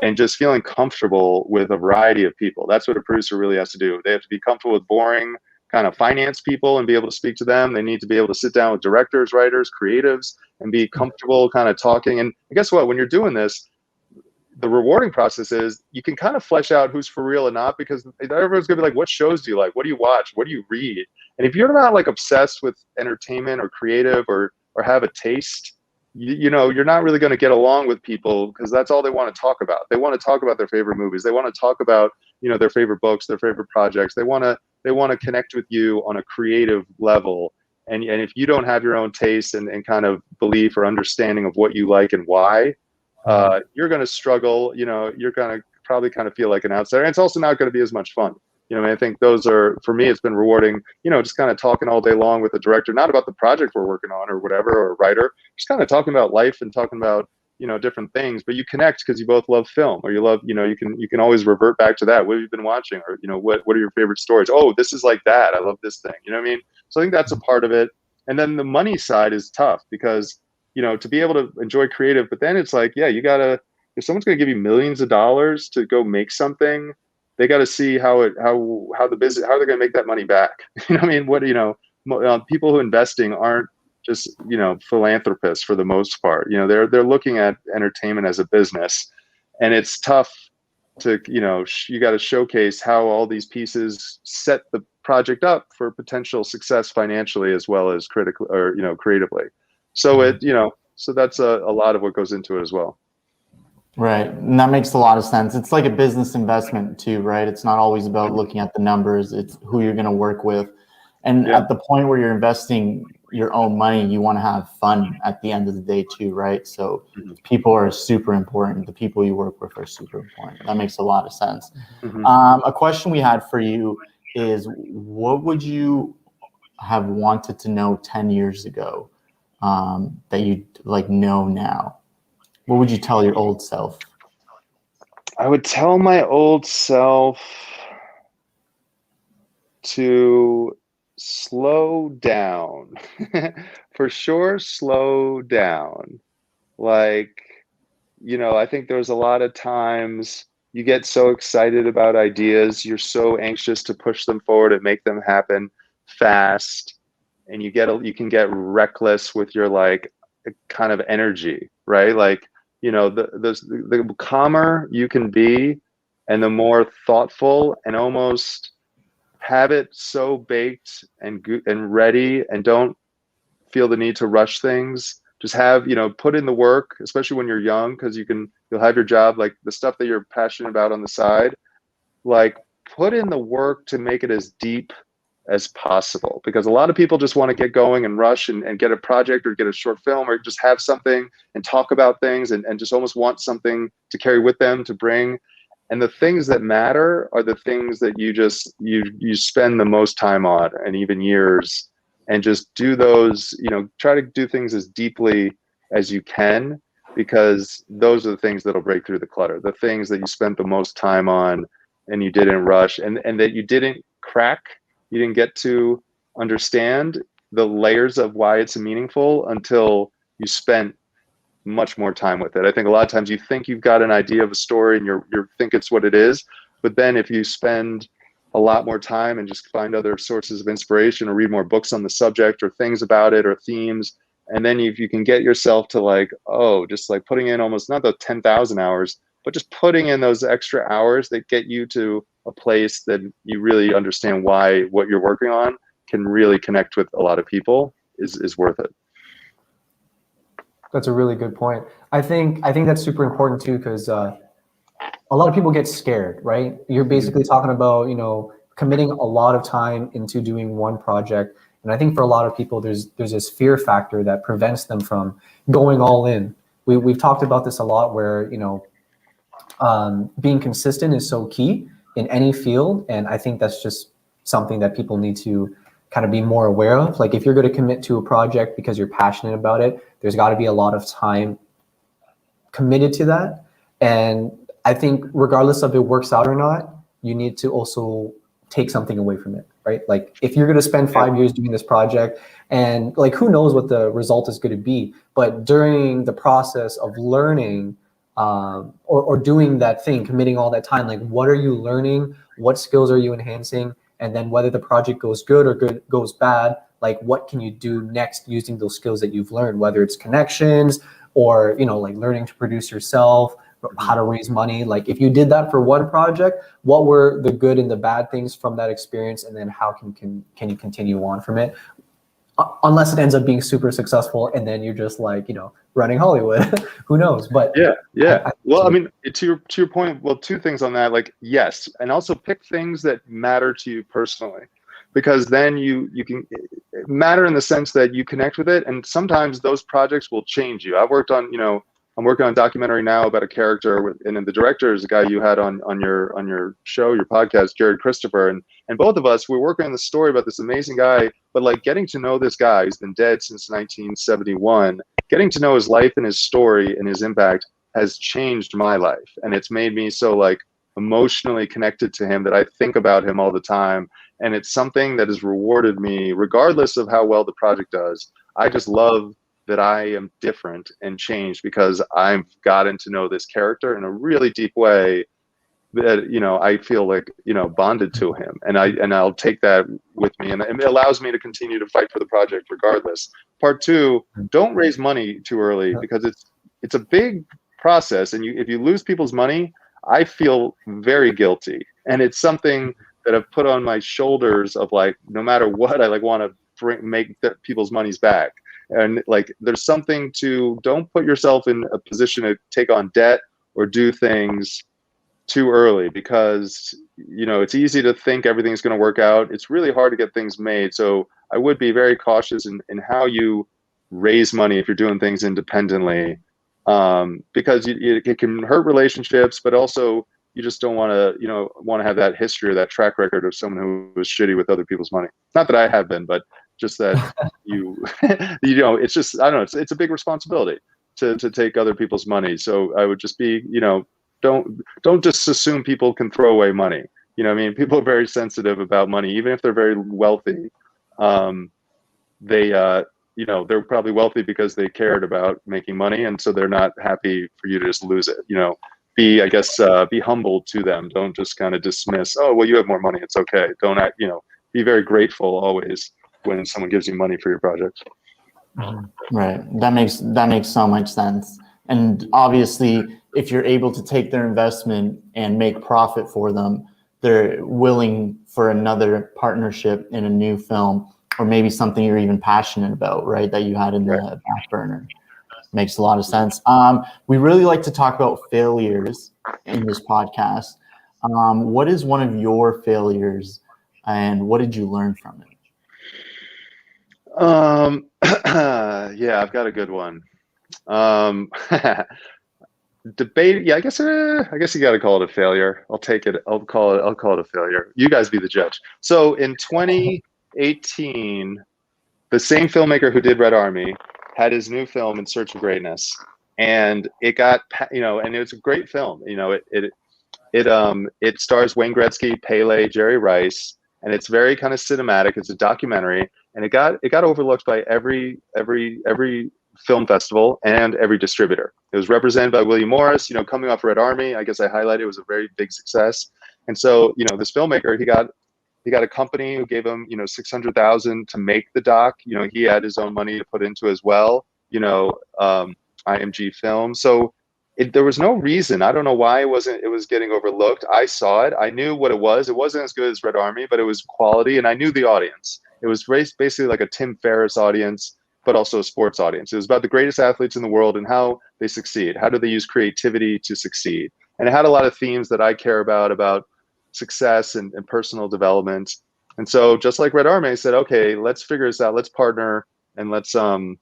and just feeling comfortable with a variety of people. That's what a producer really has to do. They have to be comfortable with boring kind of finance people and be able to speak to them. They need to be able to sit down with directors, writers, creatives, and be comfortable kind of talking. And guess what? When you're doing this, the rewarding process is you can kind of flesh out who's for real and not, because everyone's gonna be like, what shows do you like? What do you watch? What do you read? And if you're not like obsessed with entertainment or creative or have a taste, you're not really going to get along with people, because that's all they want to talk about. They want to talk about their favorite movies. They want to talk about, their favorite books, their favorite projects. They want to connect with you on a creative level. And if you don't have your own taste and kind of belief or understanding of what you like and why, you're going to struggle. You're going to probably kind of feel like an outsider. And it's also not going to be as much fun. I think those are, for me, it's been rewarding, just kind of talking all day long with the director, not about the project we're working on or whatever, or a writer, just kind of talking about life and talking about, different things. But you connect because you both love film, or you love, you can always revert back to that. What have you been watching? Or, what are your favorite stories? Oh, this is like that. I love this thing. You know what I mean? So I think that's a part of it. And then the money side is tough because, to be able to enjoy creative, but then it's like, yeah, you gotta, if someone's going to give you millions of dollars to go make something, they got to see how the business, how they're going to make that money back. I mean, people who investing aren't just, philanthropists for the most part. They're looking at entertainment as a business, and it's tough to, you got to showcase how all these pieces set the project up for potential success financially as well as critically or, creatively. So so that's a lot of what goes into it as well. Right. And that makes a lot of sense. It's like a business investment too, right? It's not always about looking at the numbers. It's who you're going to work with. And at the point where you're investing your own money, you want to have fun at the end of the day too, right? So people are super important. The people you work with are super important. That makes a lot of sense. A question we had for you is, what would you have wanted to know 10 years ago that you know now? What would you tell your old self? I would tell my old self to slow down. For sure, slow down. Like, I think there's a lot of times you get so excited about ideas, you're so anxious to push them forward and make them happen fast, and you can get reckless with your like kind of energy, right? Like, the calmer you can be, and the more thoughtful, and almost have it so baked and ready, and don't feel the need to rush things. Just have, put in the work, especially when you're young, because you'll have your job, like the stuff that you're passionate about on the side, like put in the work to make it as deep as possible, because a lot of people just want to get going and rush and get a project or get a short film or just have something and talk about things and just almost want something to carry with them to bring. And the things that matter are the things that you spend the most time on, and even years, and just do those, try to do things as deeply as you can, because those are the things that'll break through the clutter, the things that you spent the most time on and you didn't rush, and that you didn't crack. You didn't get to understand the layers of why it's meaningful until you spent much more time with it. I think a lot of times you think you've got an idea of a story and you think it's what it is, but then if you spend a lot more time and just find other sources of inspiration or read more books on the subject or things about it or themes, and then if you can get yourself to like, just like putting in almost not the 10,000 hours, but just putting in those extra hours that get you to a place that you really understand why what you're working on can really connect with a lot of people is worth it. That's a really good point. I think that's super important too, because a lot of people get scared, right? You're basically talking about, committing a lot of time into doing one project. And I think for a lot of people, there's this fear factor that prevents them from going all in we've talked about this a lot, where, you know, being consistent is so key in any field. And I think that's just something that people need to kind of be more aware of. Like, if you're going to commit to a project because you're passionate about it, there's got to be a lot of time committed to that. And I think regardless of it works out or not, you need to also take something away from it, right? Like, if you're going to spend 5 years doing this project, and like, who knows what the result is going to be, but during the process of learning, or doing that thing, committing all that time, like, what are you learning? What skills are you enhancing? And then whether the project goes good or goes bad, like, what can you do next using those skills that you've learned, whether it's connections or, you know, like learning to produce yourself, how to raise money. Like, if you did that for one project, what were the good and the bad things from that experience? And then how can you continue on from it? Unless it ends up being super successful and then you're just like, you know, running Hollywood. Who knows? But yeah. Well, I mean, to your point, well, two things on that. Like, yes, and also pick things that matter to you personally, because then you can matter in the sense that you connect with it, and sometimes those projects will change you. I've worked on, you know, I'm working on a documentary now about a character, and then the director is a guy you had on your show, your podcast, Jared Christopher, and both of us, we're working on the story about this amazing guy, but like, getting to know this guy, he's been dead since 1971, getting to know his life and his story and his impact has changed my life, and it's made me so like emotionally connected to him that I think about him all the time, and it's something that has rewarded me regardless of how well the project does. I just love that I am different and changed because I've gotten to know this character in a really deep way that, you know, I feel like, you know, bonded to him, and I'll take that with me, and it allows me to continue to fight for the project regardless. Part two, don't raise money too early, because it's a big process, and if you lose people's money, I feel very guilty, and it's something that I've put on my shoulders of like, no matter what, I like want to make people's monies back. And like, there's something to, don't put yourself in a position to take on debt or do things too early, because, you know, it's easy to think everything's going to work out. It's really hard to get things made. So I would be very cautious in how you raise money if you're doing things independently, because it can hurt relationships, but also you just don't want to, you know, have that history or that track record of someone who was shitty with other people's money. Not that I have been, but just that you know, it's just, I don't know, it's a big responsibility to take other people's money. So I would just be, you know, don't just assume people can throw away money. You know what I mean? People are very sensitive about money, even if they're very wealthy. You know, they're probably wealthy because they cared about making money, and so they're not happy for you to just lose it. You know, be humble to them. Don't just kind of dismiss, oh, well, you have more money, it's okay. Don't act, you know, be very grateful always when someone gives you money for your project. Right. That makes so much sense. And obviously, if you're able to take their investment and make profit for them, they're willing for another partnership in a new film, or maybe something you're even passionate about, right? That you had in the back burner. Makes a lot of sense. We really like to talk about failures in this podcast. What is one of your failures, and what did you learn from it? Yeah, I've got a good one. Debate. Yeah, I guess you got to call it a failure. I'll take it. I'll call it a failure. You guys be the judge. So in 2018, the same filmmaker who did Red Army had his new film In Search of Greatness, and it got, you know, and it was a great film. You know, it stars Wayne Gretzky, Pelé, Jerry Rice, and it's very kind of cinematic. It's a documentary, and it got overlooked by every film festival and every distributor. It was represented by William Morris, you know, coming off Red Army. I guess I highlighted it was a very big success. And so, you know, this filmmaker, he got a company who gave him, you know, $600,000 to make the doc. You know, he had his own money to put into as well, you know, IMG Film. So there was no reason. I don't know why it was getting overlooked. I saw it. I knew what it was. It wasn't as good as Red Army, but it was quality, and I knew the audience. It was basically like a Tim Ferriss audience, but also a sports audience. It was about the greatest athletes in the world and how they succeed. How do they use creativity to succeed? And it had a lot of themes that I care about success and personal development. And so just like Red Army, I said, okay, let's figure this out. Let's partner, and we're going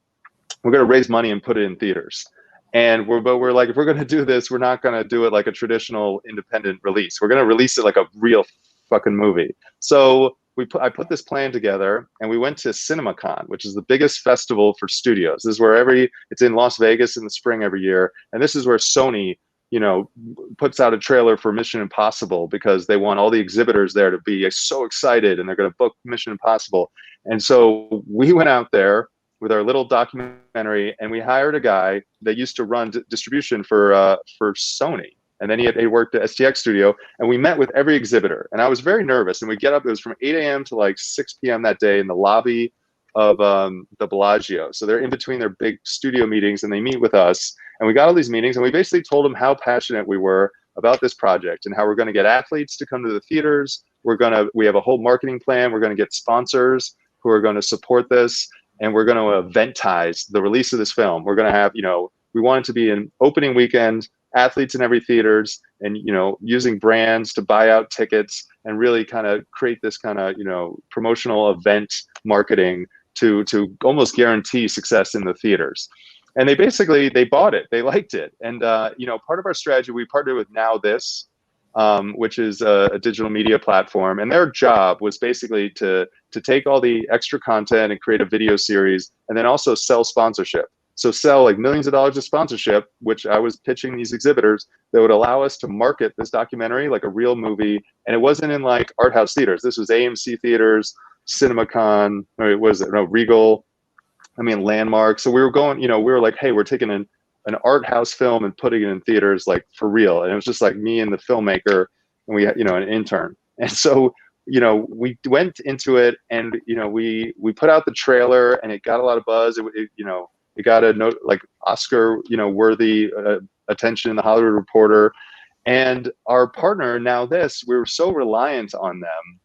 to raise money and put it in theaters. But we're like, if we're going to do this, we're not going to do it like a traditional independent release. We're going to release it like a real fucking movie. So I put this plan together, and we went to CinemaCon, which is the biggest festival for studios. This is where it's in Las Vegas in the spring every year. And this is where Sony, puts out a trailer for Mission Impossible because they want all the exhibitors there to be so excited, and they're going to book Mission Impossible. And so we went out there with our little documentary, and we hired a guy that used to run distribution for Sony. And then he worked at STX Studio, and we met with every exhibitor. And I was very nervous. And we get up, it was from 8 a.m. to like 6 p.m. that day in the lobby of the Bellagio. So they're in between their big studio meetings, and they meet with us. And we got all these meetings, and we basically told them how passionate we were about this project and how we're going to get athletes to come to the theaters. We have a whole marketing plan. We're going to get sponsors who are going to support this. And we're going to eventize the release of this film. We're going to have, we want it to be an opening weekend, athletes in every theaters, and, using brands to buy out tickets and really kind of create this kind of, promotional event marketing to almost guarantee success in the theaters. And they bought it. They liked it. And, part of our strategy, we partnered with Now This, which is a digital media platform. And their job was basically to take all the extra content and create a video series, and then also sell sponsorship. So sell like millions of dollars of sponsorship, which I was pitching these exhibitors that would allow us to market this documentary like a real movie. And it wasn't in like art house theaters. This was AMC theaters, CinemaCon, Regal, Landmark. So we were going, we were like, hey, we're taking an art house film and putting it in theaters like for real. And it was just like me and the filmmaker, and we had, an intern. And so, we went into it, and, we put out the trailer, and it got a lot of buzz. It got a note like Oscar, worthy attention in the Hollywood Reporter. And our partner, Now This, we were so reliant on them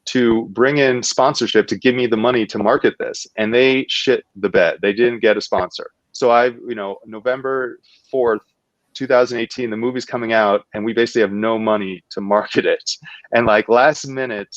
to bring in sponsorship to give me the money to market this. And they shit the bed. They didn't get a sponsor. So November 4th, 2018, the movie's coming out, and we basically have no money to market it. And like last minute,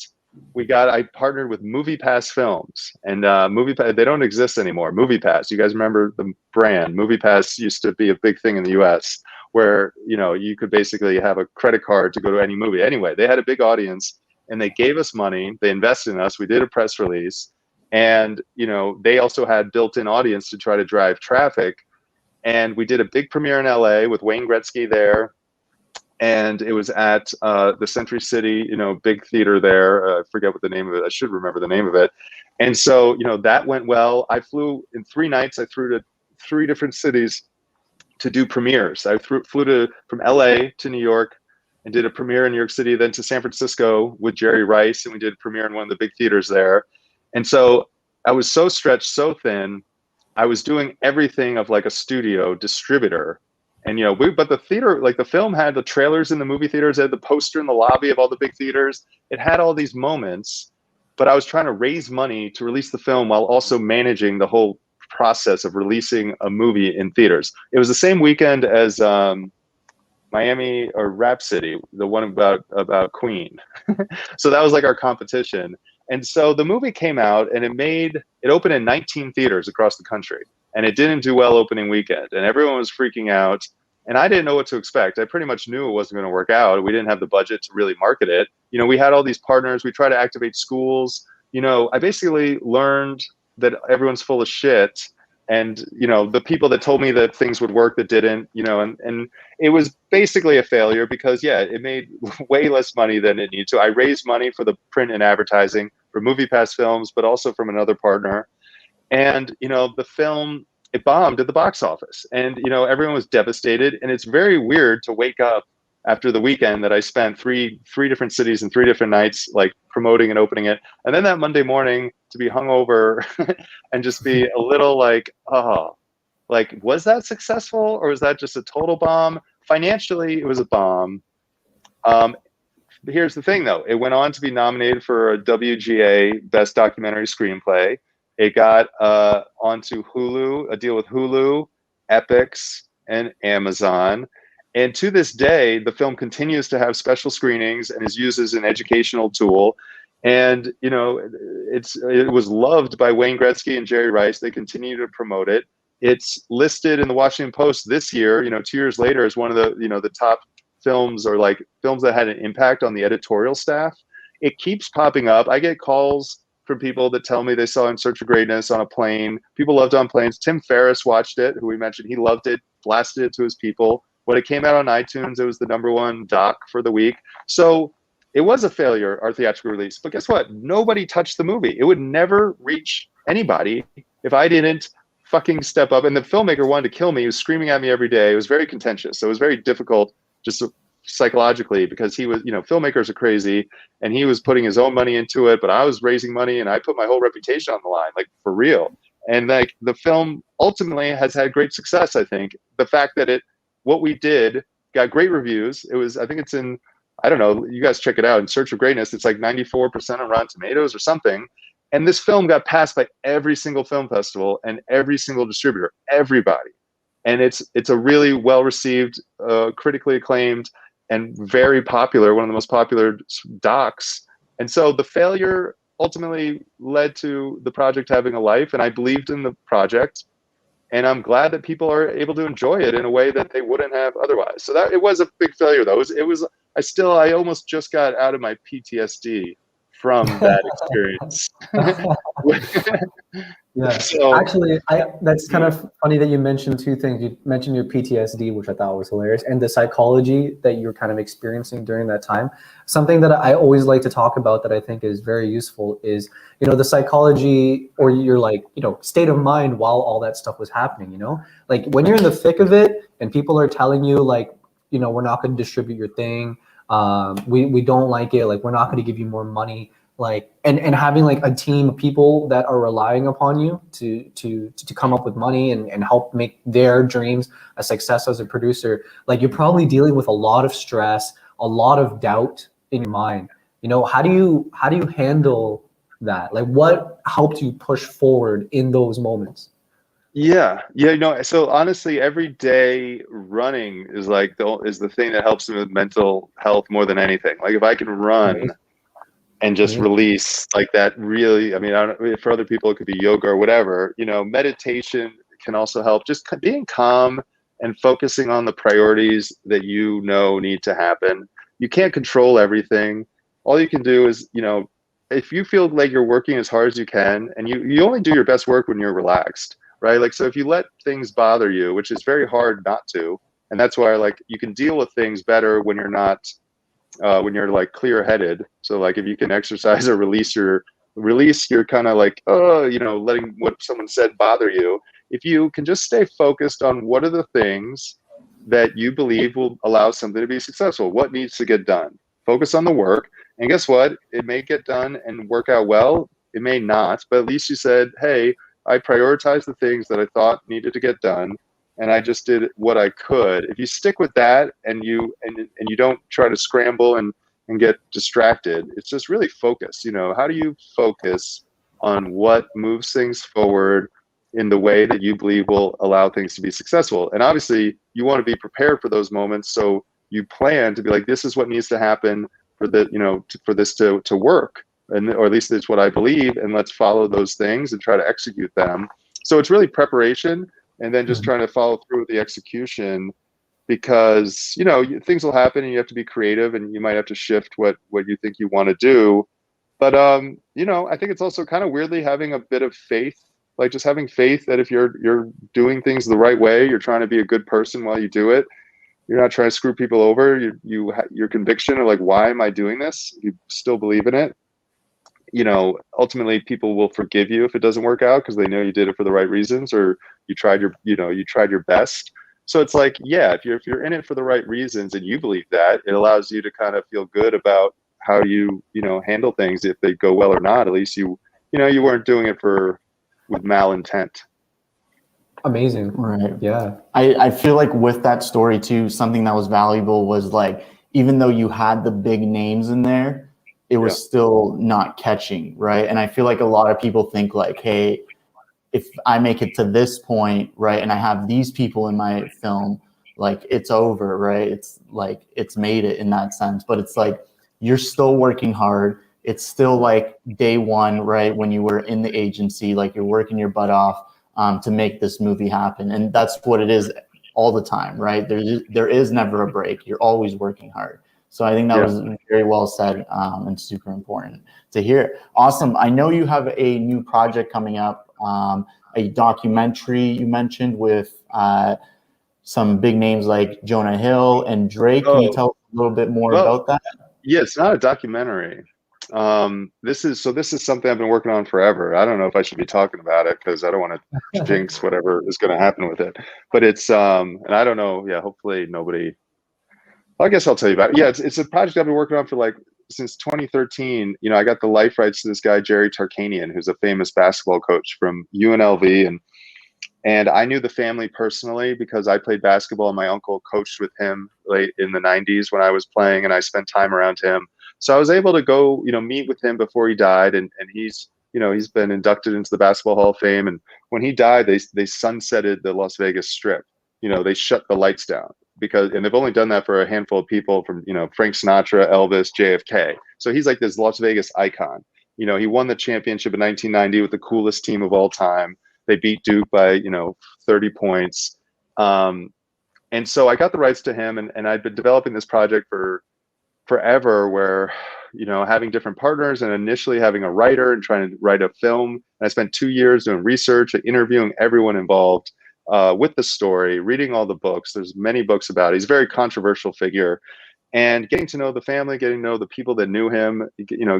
I partnered with MoviePass Films, and MoviePass, they don't exist anymore. MoviePass, you guys remember the brand? MoviePass used to be a big thing in the US where, you could basically have a credit card to go to any movie. Anyway, they had a big audience, and they gave us money. They invested in us. We did a press release, and, they also had built-in audience to try to drive traffic. And we did a big premiere in LA with Wayne Gretzky there. And it was at the Century City, big theater there. I forget what the name of it. I should remember the name of it. And so, that went well. I flew in 3 nights. I flew to 3 different cities to do premieres. I flew from LA to New York and did a premiere in New York City, then to San Francisco with Jerry Rice, and we did a premiere in one of the big theaters there. And so I was so stretched so thin. I was doing everything of like a studio distributor. And, but the theater, like the film had the trailers in the movie theaters, it had the poster in the lobby of all the big theaters. It had all these moments, but I was trying to raise money to release the film while also managing the whole process of releasing a movie in theaters. It was the same weekend as Miami or Rhapsody, the one about Queen. So that was like our competition. And so the movie came out, and it opened in 19 theaters across the country. And it didn't do well opening weekend, and everyone was freaking out. And I didn't know what to expect. I pretty much knew it wasn't going to work out. We didn't have the budget to really market it. We had all these partners. We tried to activate schools. I basically learned that everyone's full of shit. And, the people that told me that things would work that didn't, and it was basically a failure because, yeah, it made way less money than it needed to. I raised money for the print and advertising for MoviePass Films, but also from another partner. And, the film, it bombed at the box office, and, everyone was devastated. And it's very weird to wake up after the weekend that I spent three different cities and 3 different nights, like promoting and opening it. And then that Monday morning to be hungover and just be a little like, oh, like, was that successful or was that just a total bomb? Financially, it was a bomb. Here's the thing though. It went on to be nominated for a WGA Best Documentary Screenplay. It got onto Hulu, a deal with Hulu, Epix, and Amazon. And to this day, the film continues to have special screenings and is used as an educational tool. And, it was loved by Wayne Gretzky and Jerry Rice. They continue to promote it. it's listed in the Washington Post this year, 2 years later, as one of the, the top films, or like films that had an impact on the editorial staff. It keeps popping up. I get calls from people that tell me they saw In Search of Greatness on a plane. People loved it on planes. Tim Ferriss watched it, who we mentioned. He loved it, blasted it to his people. When it came out on iTunes, it was the #1 doc for the week. So it was a failure, our theatrical release. But guess what? Nobody touched the movie. It would never reach anybody if I didn't fucking step up. And the filmmaker wanted to kill me. He was screaming at me every day. It was very contentious. So it was very difficult just psychologically, because he was, filmmakers are crazy, and he was putting his own money into it, but I was raising money and I put my whole reputation on the line, like for real. And like the film ultimately has had great success. I think the fact that what we did got great reviews. It was, I think it's in, I don't know, you guys check it out, In Search of Greatness. It's like 94% on Rotten Tomatoes or something. And this film got passed by every single film festival and every single distributor, everybody. And it's a really well-received, critically acclaimed, and very popular, one of the most popular docs. And so the failure ultimately led to the project having a life, and I believed in the project. And I'm glad that people are able to enjoy it in a way that they wouldn't have otherwise. So it was a big failure, though. I almost just got out of my PTSD from that experience. Yeah. So, actually, that's kind of funny that you mentioned two things. You mentioned your PTSD, which I thought was hilarious, and the psychology that you're kind of experiencing during that time. Something that I always like to talk about that I think is very useful is, the psychology, or your state of mind while all that stuff was happening, like when you're in the thick of it and people are telling you we're not going to distribute your thing. We don't like it. Like, we're not going to give you more money. And having a team of people that are relying upon you to come up with money and help make their dreams a success as a producer. You're probably dealing with a lot of stress, a lot of doubt in your mind. How do you handle that? What helped you push forward in those moments? Yeah. So honestly, every day running is the thing that helps me with mental health more than anything. Like, if I can run and just release that, really, I mean, for other people, it could be yoga or whatever, meditation can also help. Just being calm and focusing on the priorities that need to happen. You can't control everything. All you can do is, if you feel like you're working as hard as you can, and you only do your best work when you're relaxed, right? So if you let things bother you, which is very hard not to, and that's why you can deal with things better when you're not, when you're clear-headed. So if you can exercise or release your kind of letting what someone said bother you. If you can just stay focused on what are the things that you believe will allow something to be successful, what needs to get done, focus on the work. And guess what? It may get done and work out well. It may not, but at least you said, hey, I prioritized the things that I thought needed to get done, and I just did what I could. If you stick with that and you don't try to scramble and get distracted, it's just really focus. How do you focus on what moves things forward in the way that you believe will allow things to be successful? And obviously, you want to be prepared for those moments, so you plan to be like, this is what needs to happen for for this to work. Or at least it's what I believe, and let's follow those things and try to execute them. So it's really preparation, and then just trying to follow through with the execution, because things will happen and you have to be creative, and you might have to shift what you think you want to do. But I think it's also kind of weirdly having a bit of faith, just having faith that if you're doing things the right way, you're trying to be a good person while you do it. You're not trying to screw people over. Your conviction of why am I doing this? You still believe in it. Ultimately people will forgive you if it doesn't work out, because they know you did it for the right reasons, or you tried your best. So it's if you're in it for the right reasons and you believe that, it allows you to kind of feel good about how you handle things. If they go well or not, at least you weren't doing it with malintent. Amazing. Right. Yeah. I feel like with that story too, something that was valuable was even though you had the big names in there, it was still not catching, right? And I feel like a lot of people think hey, if I make it to this point, right, and I have these people in my film, it's over, right? It's it's made it in that sense. But it's you're still working hard. It's still day one, right, when you were in the agency, you're working your butt off. to make this movie happen. And that's what it is all the time, right? There is never a break. You're always working hard. So I think that was very well said, and super important to hear. Awesome. I know you have a new project coming up, a documentary you mentioned with some big names like Jonah Hill and Drake. Can you tell us a little bit more about that? Yeah, it's not a documentary. This is something I've been working on forever. I don't know if I should be talking about it because I don't want to jinx whatever is going to happen with it. But it's and I don't know. Yeah, hopefully nobody. I guess I'll tell you about it. Yeah, it's a project I've been working on for like since 2013. You know, I got the life rights to this guy Jerry Tarkanian, who's a famous basketball coach from UNLV, and I knew the family personally because I played basketball and my uncle coached with him late in the 90s when I was playing, and I spent time around him. So I was able to go, meet with him before he died, and he's been inducted into the Basketball Hall of Fame. And when he died, they sunsetted the Las Vegas Strip. They shut the lights down and they've only done that for a handful of people from, Frank Sinatra, Elvis, JFK. So he's like this Las Vegas icon. He won the championship in 1990 with the coolest team of all time. They beat Duke by, 30 points. And so I got the rights to him, and I'd been developing this project for forever where, having different partners and initially having a writer and trying to write a film. And I spent 2 years doing research and interviewing everyone involved with the story, reading all the books. There's many books about it. He's a very controversial figure. And getting to know the family, getting to know the people that knew him,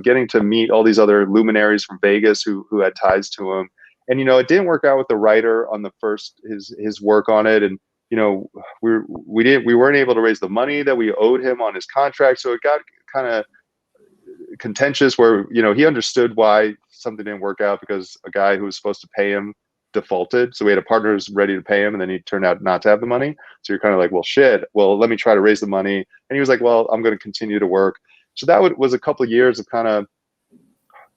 getting to meet all these other luminaries from Vegas who had ties to him. And, it didn't work out with the writer on the first, his work on it. And, we weren't able to raise the money that we owed him on his contract. So it got kind of contentious where, he understood why something didn't work out because a guy who was supposed to pay him defaulted. So we had a partner who's ready to pay him, and then he turned out not to have the money. So you're kind of like, well, shit, well, let me try to raise the money. And he was like, well, I'm going to continue to work. So that was a couple of years of kind of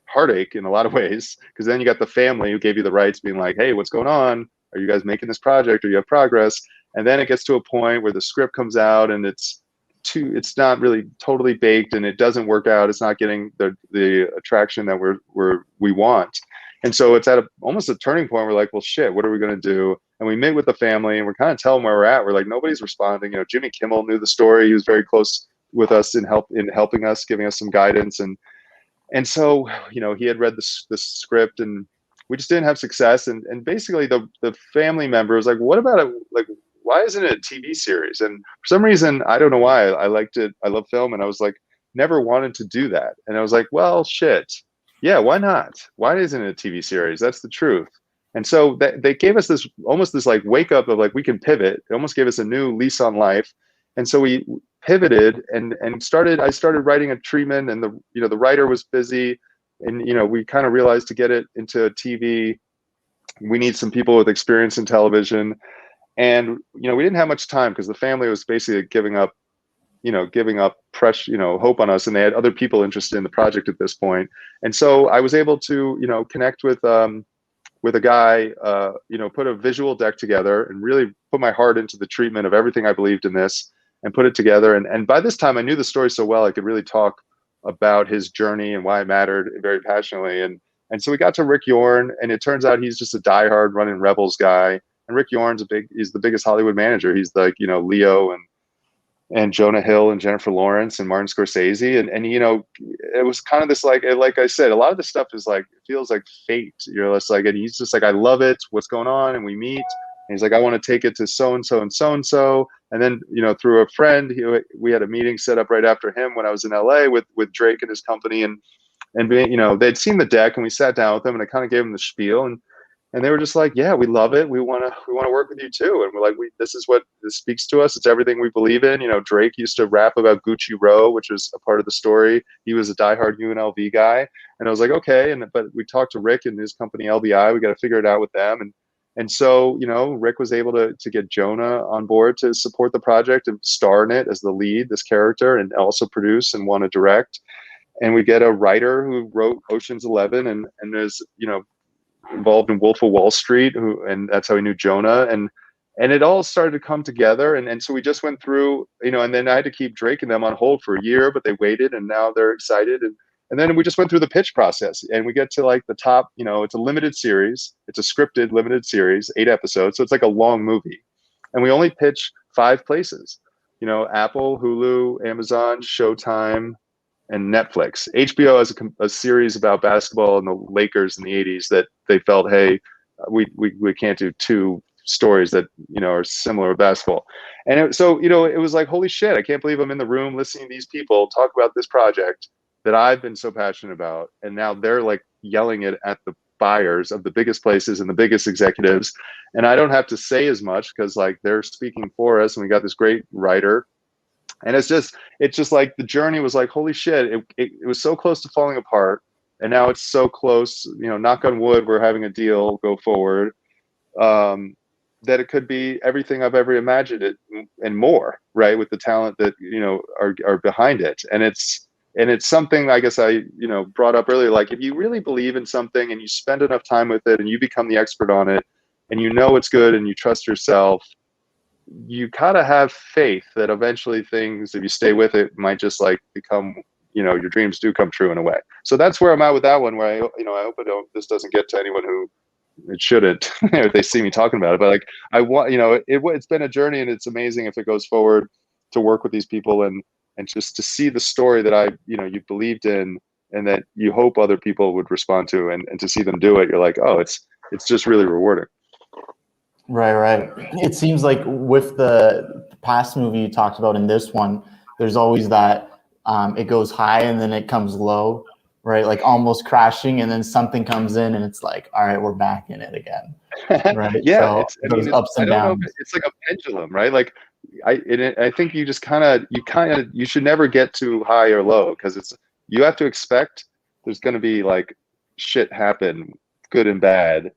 heartache in a lot of ways, because then you got the family who gave you the rights being like, hey, what's going on? Are you guys making this project? Or you have progress? And then it gets to a point where the script comes out and it's not really totally baked and it doesn't work out. It's not getting the attraction that we want. And so it's at almost a turning point. We're like, well, shit, what are we going to do? And we meet with the family and we're kind of telling where we're at. We're like, nobody's responding. Jimmy Kimmel knew the story. He was very close with us in helping us, giving us some guidance. And so, he had read the script and we just didn't have success. And basically the family member was like, what about it? Like, why isn't it a TV series? And for some reason, I don't know why, I liked it. I love film. And I was like, never wanted to do that. And I was like, well, shit. Yeah, why not? Why isn't it a TV series? That's the truth. And so they gave us this like wake up of like, we can pivot. It almost gave us a new lease on life. And so we pivoted and I started writing a treatment, and the writer was busy, and we kind of realized to get it into TV, we need some people with experience in television. And we didn't have much time because the family was basically giving up pressure, hope on us, and they had other people interested in the project at this point. And so I was able to connect with a guy, put a visual deck together and really put my heart into the treatment of everything I believed in this and put it together. And by this time I knew the story so well I could really talk about his journey and why it mattered very passionately. And so we got to Rick Yorn, and it turns out he's just a diehard running Rebels guy. And Rick Yorn's he's the biggest Hollywood manager. He's like, Leo and Jonah Hill and Jennifer Lawrence and Martin Scorsese. And it was kind of this, like I said, a lot of this stuff is like, it feels like fate. You're just like, and he's just like, I love it. What's going on? And we meet, and he's like, I want to take it to so-and-so and so-and-so. And then, through a friend, we had a meeting set up right after him when I was in LA with Drake and his company. And they'd seen the deck, and we sat down with them, and I kind of gave them the spiel, and they were just like, yeah, we love it. We want to work with you too. And we're like, this speaks to us. It's everything we believe in. Drake used to rap about Gucci Row, which was a part of the story. He was a diehard UNLV guy. And I was like, okay. But we talked to Rick and his company, LBI. We got to figure it out with them. And so, Rick was able to get Jonah on board to support the project and star in it as the lead, this character, and also produce and want to direct. And we get a writer who wrote Ocean's 11 and is, involved in Wolf of Wall Street, and that's how he knew Jonah, and it all started to come together, and so we just went through, and then I had to keep Drake and them on hold for a year, but they waited, and now they're excited, And then we just went through the pitch process, and we get to like the top, it's a limited series. It's a scripted limited series, 8 episodes. So it's like a long movie. And we only pitch 5 places, Apple, Hulu, Amazon, Showtime, and Netflix. HBO has a series about basketball and the Lakers in the 80s that they felt, hey, we can't do 2 stories that, are similar to basketball. And it was like, holy shit, I can't believe I'm in the room listening to these people talk about this project that I've been so passionate about. And now they're like yelling it at the buyers of the biggest places and the biggest executives. And I don't have to say as much because like they're speaking for us, and we got this great writer. And it's just like the journey was like, holy shit, it was so close to falling apart. And now it's so close, knock on wood, we're having a deal go forward, that it could be everything I've ever imagined it and more, right? With the talent that, are behind it. And it's something I guess I, brought up earlier, like if you really believe in something and you spend enough time with it and you become the expert on it and it's good and you trust yourself, you gotta have faith that eventually things, if you stay with it, might just like become, your dreams do come true in a way. So that's where I'm at with that one, where I hope this doesn't get to anyone who it shouldn't, if they see me talking about it. But like I want, it's been a journey, and it's amazing if it goes forward to work with these people and just to see the story that you believed in and that you hope other people would respond to, and to see them do it, you're like, oh, it's just really rewarding. Right. It seems like with the past movie you talked about and this one, there's always that it goes high and then it comes low, right? Like almost crashing, and then something comes in and it's like, all right, we're back in it again. Right. Yeah. So those ups and downs. It's like a pendulum, right? Like I think you just you should never get too high or low, because you have to expect there's going to be like shit happen, good and bad.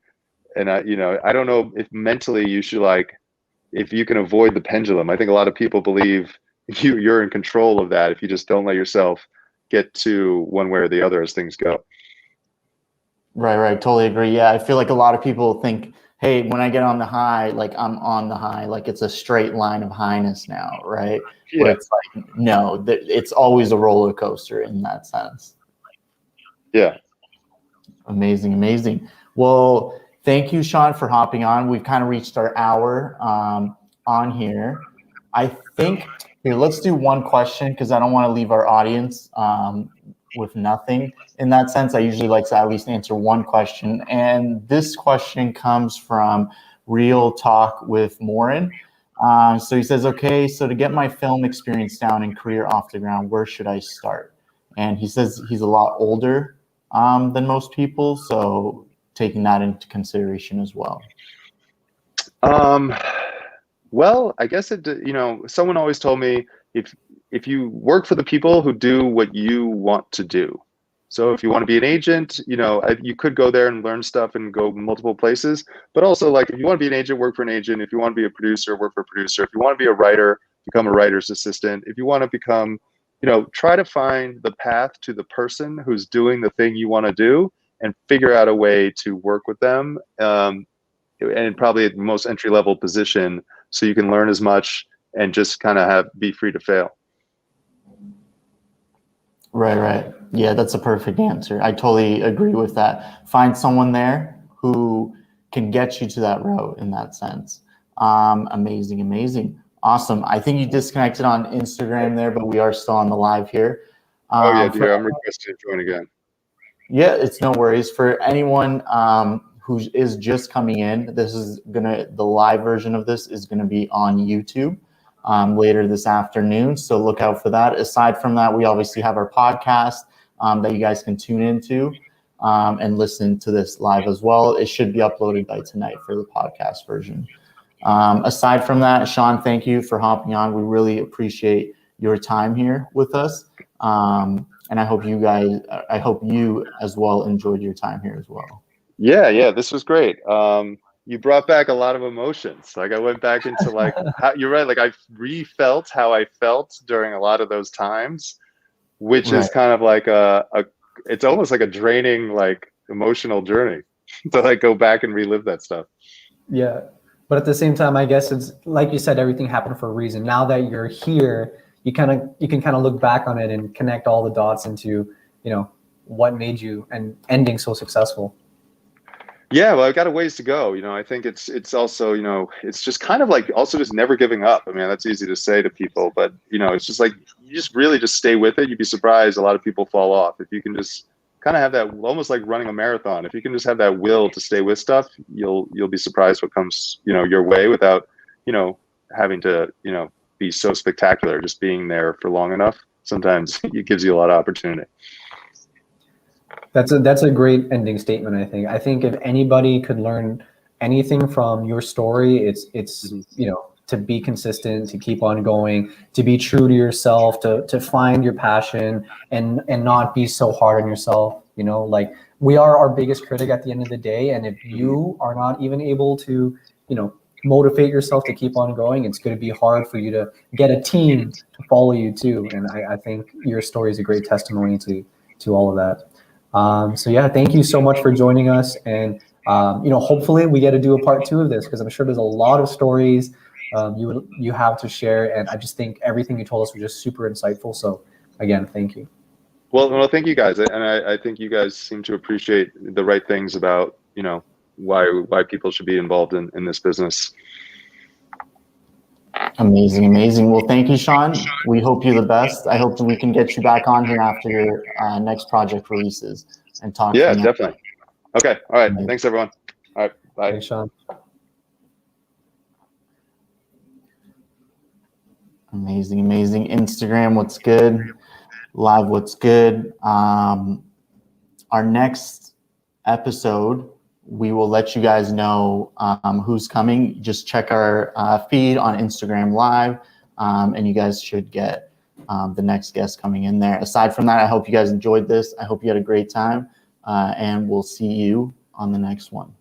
And I don't know if mentally you should, like, if you can avoid the pendulum. I think a lot of people believe you're in control of that if you just don't let yourself get to one way or the other as things go. Right. Totally agree. Yeah, I feel like a lot of people think, hey, when I get on the high, like I'm on the high, like it's a straight line of highness now, right? Yeah. Where it's like, no, it's always a roller coaster in that sense. Yeah. Amazing. Well, thank you, Sean, for hopping on. We've kind of reached our hour on here. I think, here, let's do one question, because I don't want to leave our audience with nothing. In that sense, I usually like to at least answer one question. And this question comes from Real Talk with Morin. So he says, okay, so to get my film experience down and career off the ground, where should I start? And he says he's a lot older than most people, so taking that into consideration as well. Well, I guess someone always told me, if you work for the people who do what you want to do. So if you want to be an agent, you could go there and learn stuff and go multiple places. But also, like, if you want to be an agent, work for an agent. If you want to be a producer, work for a producer. If you want to be a writer, become a writer's assistant. If you want to become, try to find the path to the person who's doing the thing you want to do and figure out a way to work with them. And probably at the most entry-level position, so you can learn as much and just kind of be free to fail. Right. Yeah, that's a perfect answer. I totally agree with that. Find someone there who can get you to that route in that sense. Amazing. Awesome. I think you disconnected on Instagram there, but we are still on the live here. I'm requesting to join again. Yeah, it's no worries. For anyone who is just coming in, the live version of this is gonna be on YouTube later this afternoon. So look out for that. Aside from that, we obviously have our podcast that you guys can tune into and listen to this live as well. It should be uploaded by tonight for the podcast version. Aside from that, Sean, thank you for hopping on. We really appreciate your time here with us. And I hope you as well enjoyed your time here as well. Yeah, this was great. You brought back a lot of emotions. Like I went back into like, you're right. Like I refelt how I felt during a lot of those times, which is kind of like it's almost like a draining, like emotional journey to like go back and relive that stuff. Yeah. But at the same time, I guess it's like you said, everything happened for a reason. Now that you're here, you can kind of look back on it and connect all the dots into, what made you and ending so successful? Yeah, well, I've got a ways to go. I think it's also, it's just kind of like also just never giving up. I mean, that's easy to say to people, but it's just like you just really just stay with it. You'd be surprised a lot of people fall off. If you can just kind of have that, almost like running a marathon. If you can just have that will to stay with stuff, you'll be surprised what comes, your way without, having to, be so spectacular. Just being there for long enough, sometimes it gives you a lot of opportunity. That's a great ending statement. I think if anybody could learn anything from your story, it's to be consistent, to keep on going, to be true to yourself, to find your passion and not be so hard on yourself. Like we are our biggest critic at the end of the day. And if you are not even able to, motivate yourself to keep on going, it's going to be hard for you to get a team to follow you too. And I think your story is a great testimony to all of that. So yeah, thank you so much for joining us. And, hopefully we get to do a part 2 of this, because I'm sure there's a lot of stories you have to share. And I just think everything you told us was just super insightful. So again, thank you. Well, thank you guys. And I think you guys seem to appreciate the right things about, why people should be involved in this business. Amazing. Well, thank you, Sean. We hope you're the best. I hope that we can get you back on here after your next project releases and talk. Yeah, definitely. Okay. All right. Amazing. Thanks, everyone. All right. Bye. Thanks, Sean. Amazing. Instagram, what's good? Live, what's good? Our next episode, we will let you guys know who's coming. Just check our feed on Instagram Live, and you guys should get the next guest coming in there. Aside from that, I hope you guys enjoyed this. I hope you had a great time, and we'll see you on the next one.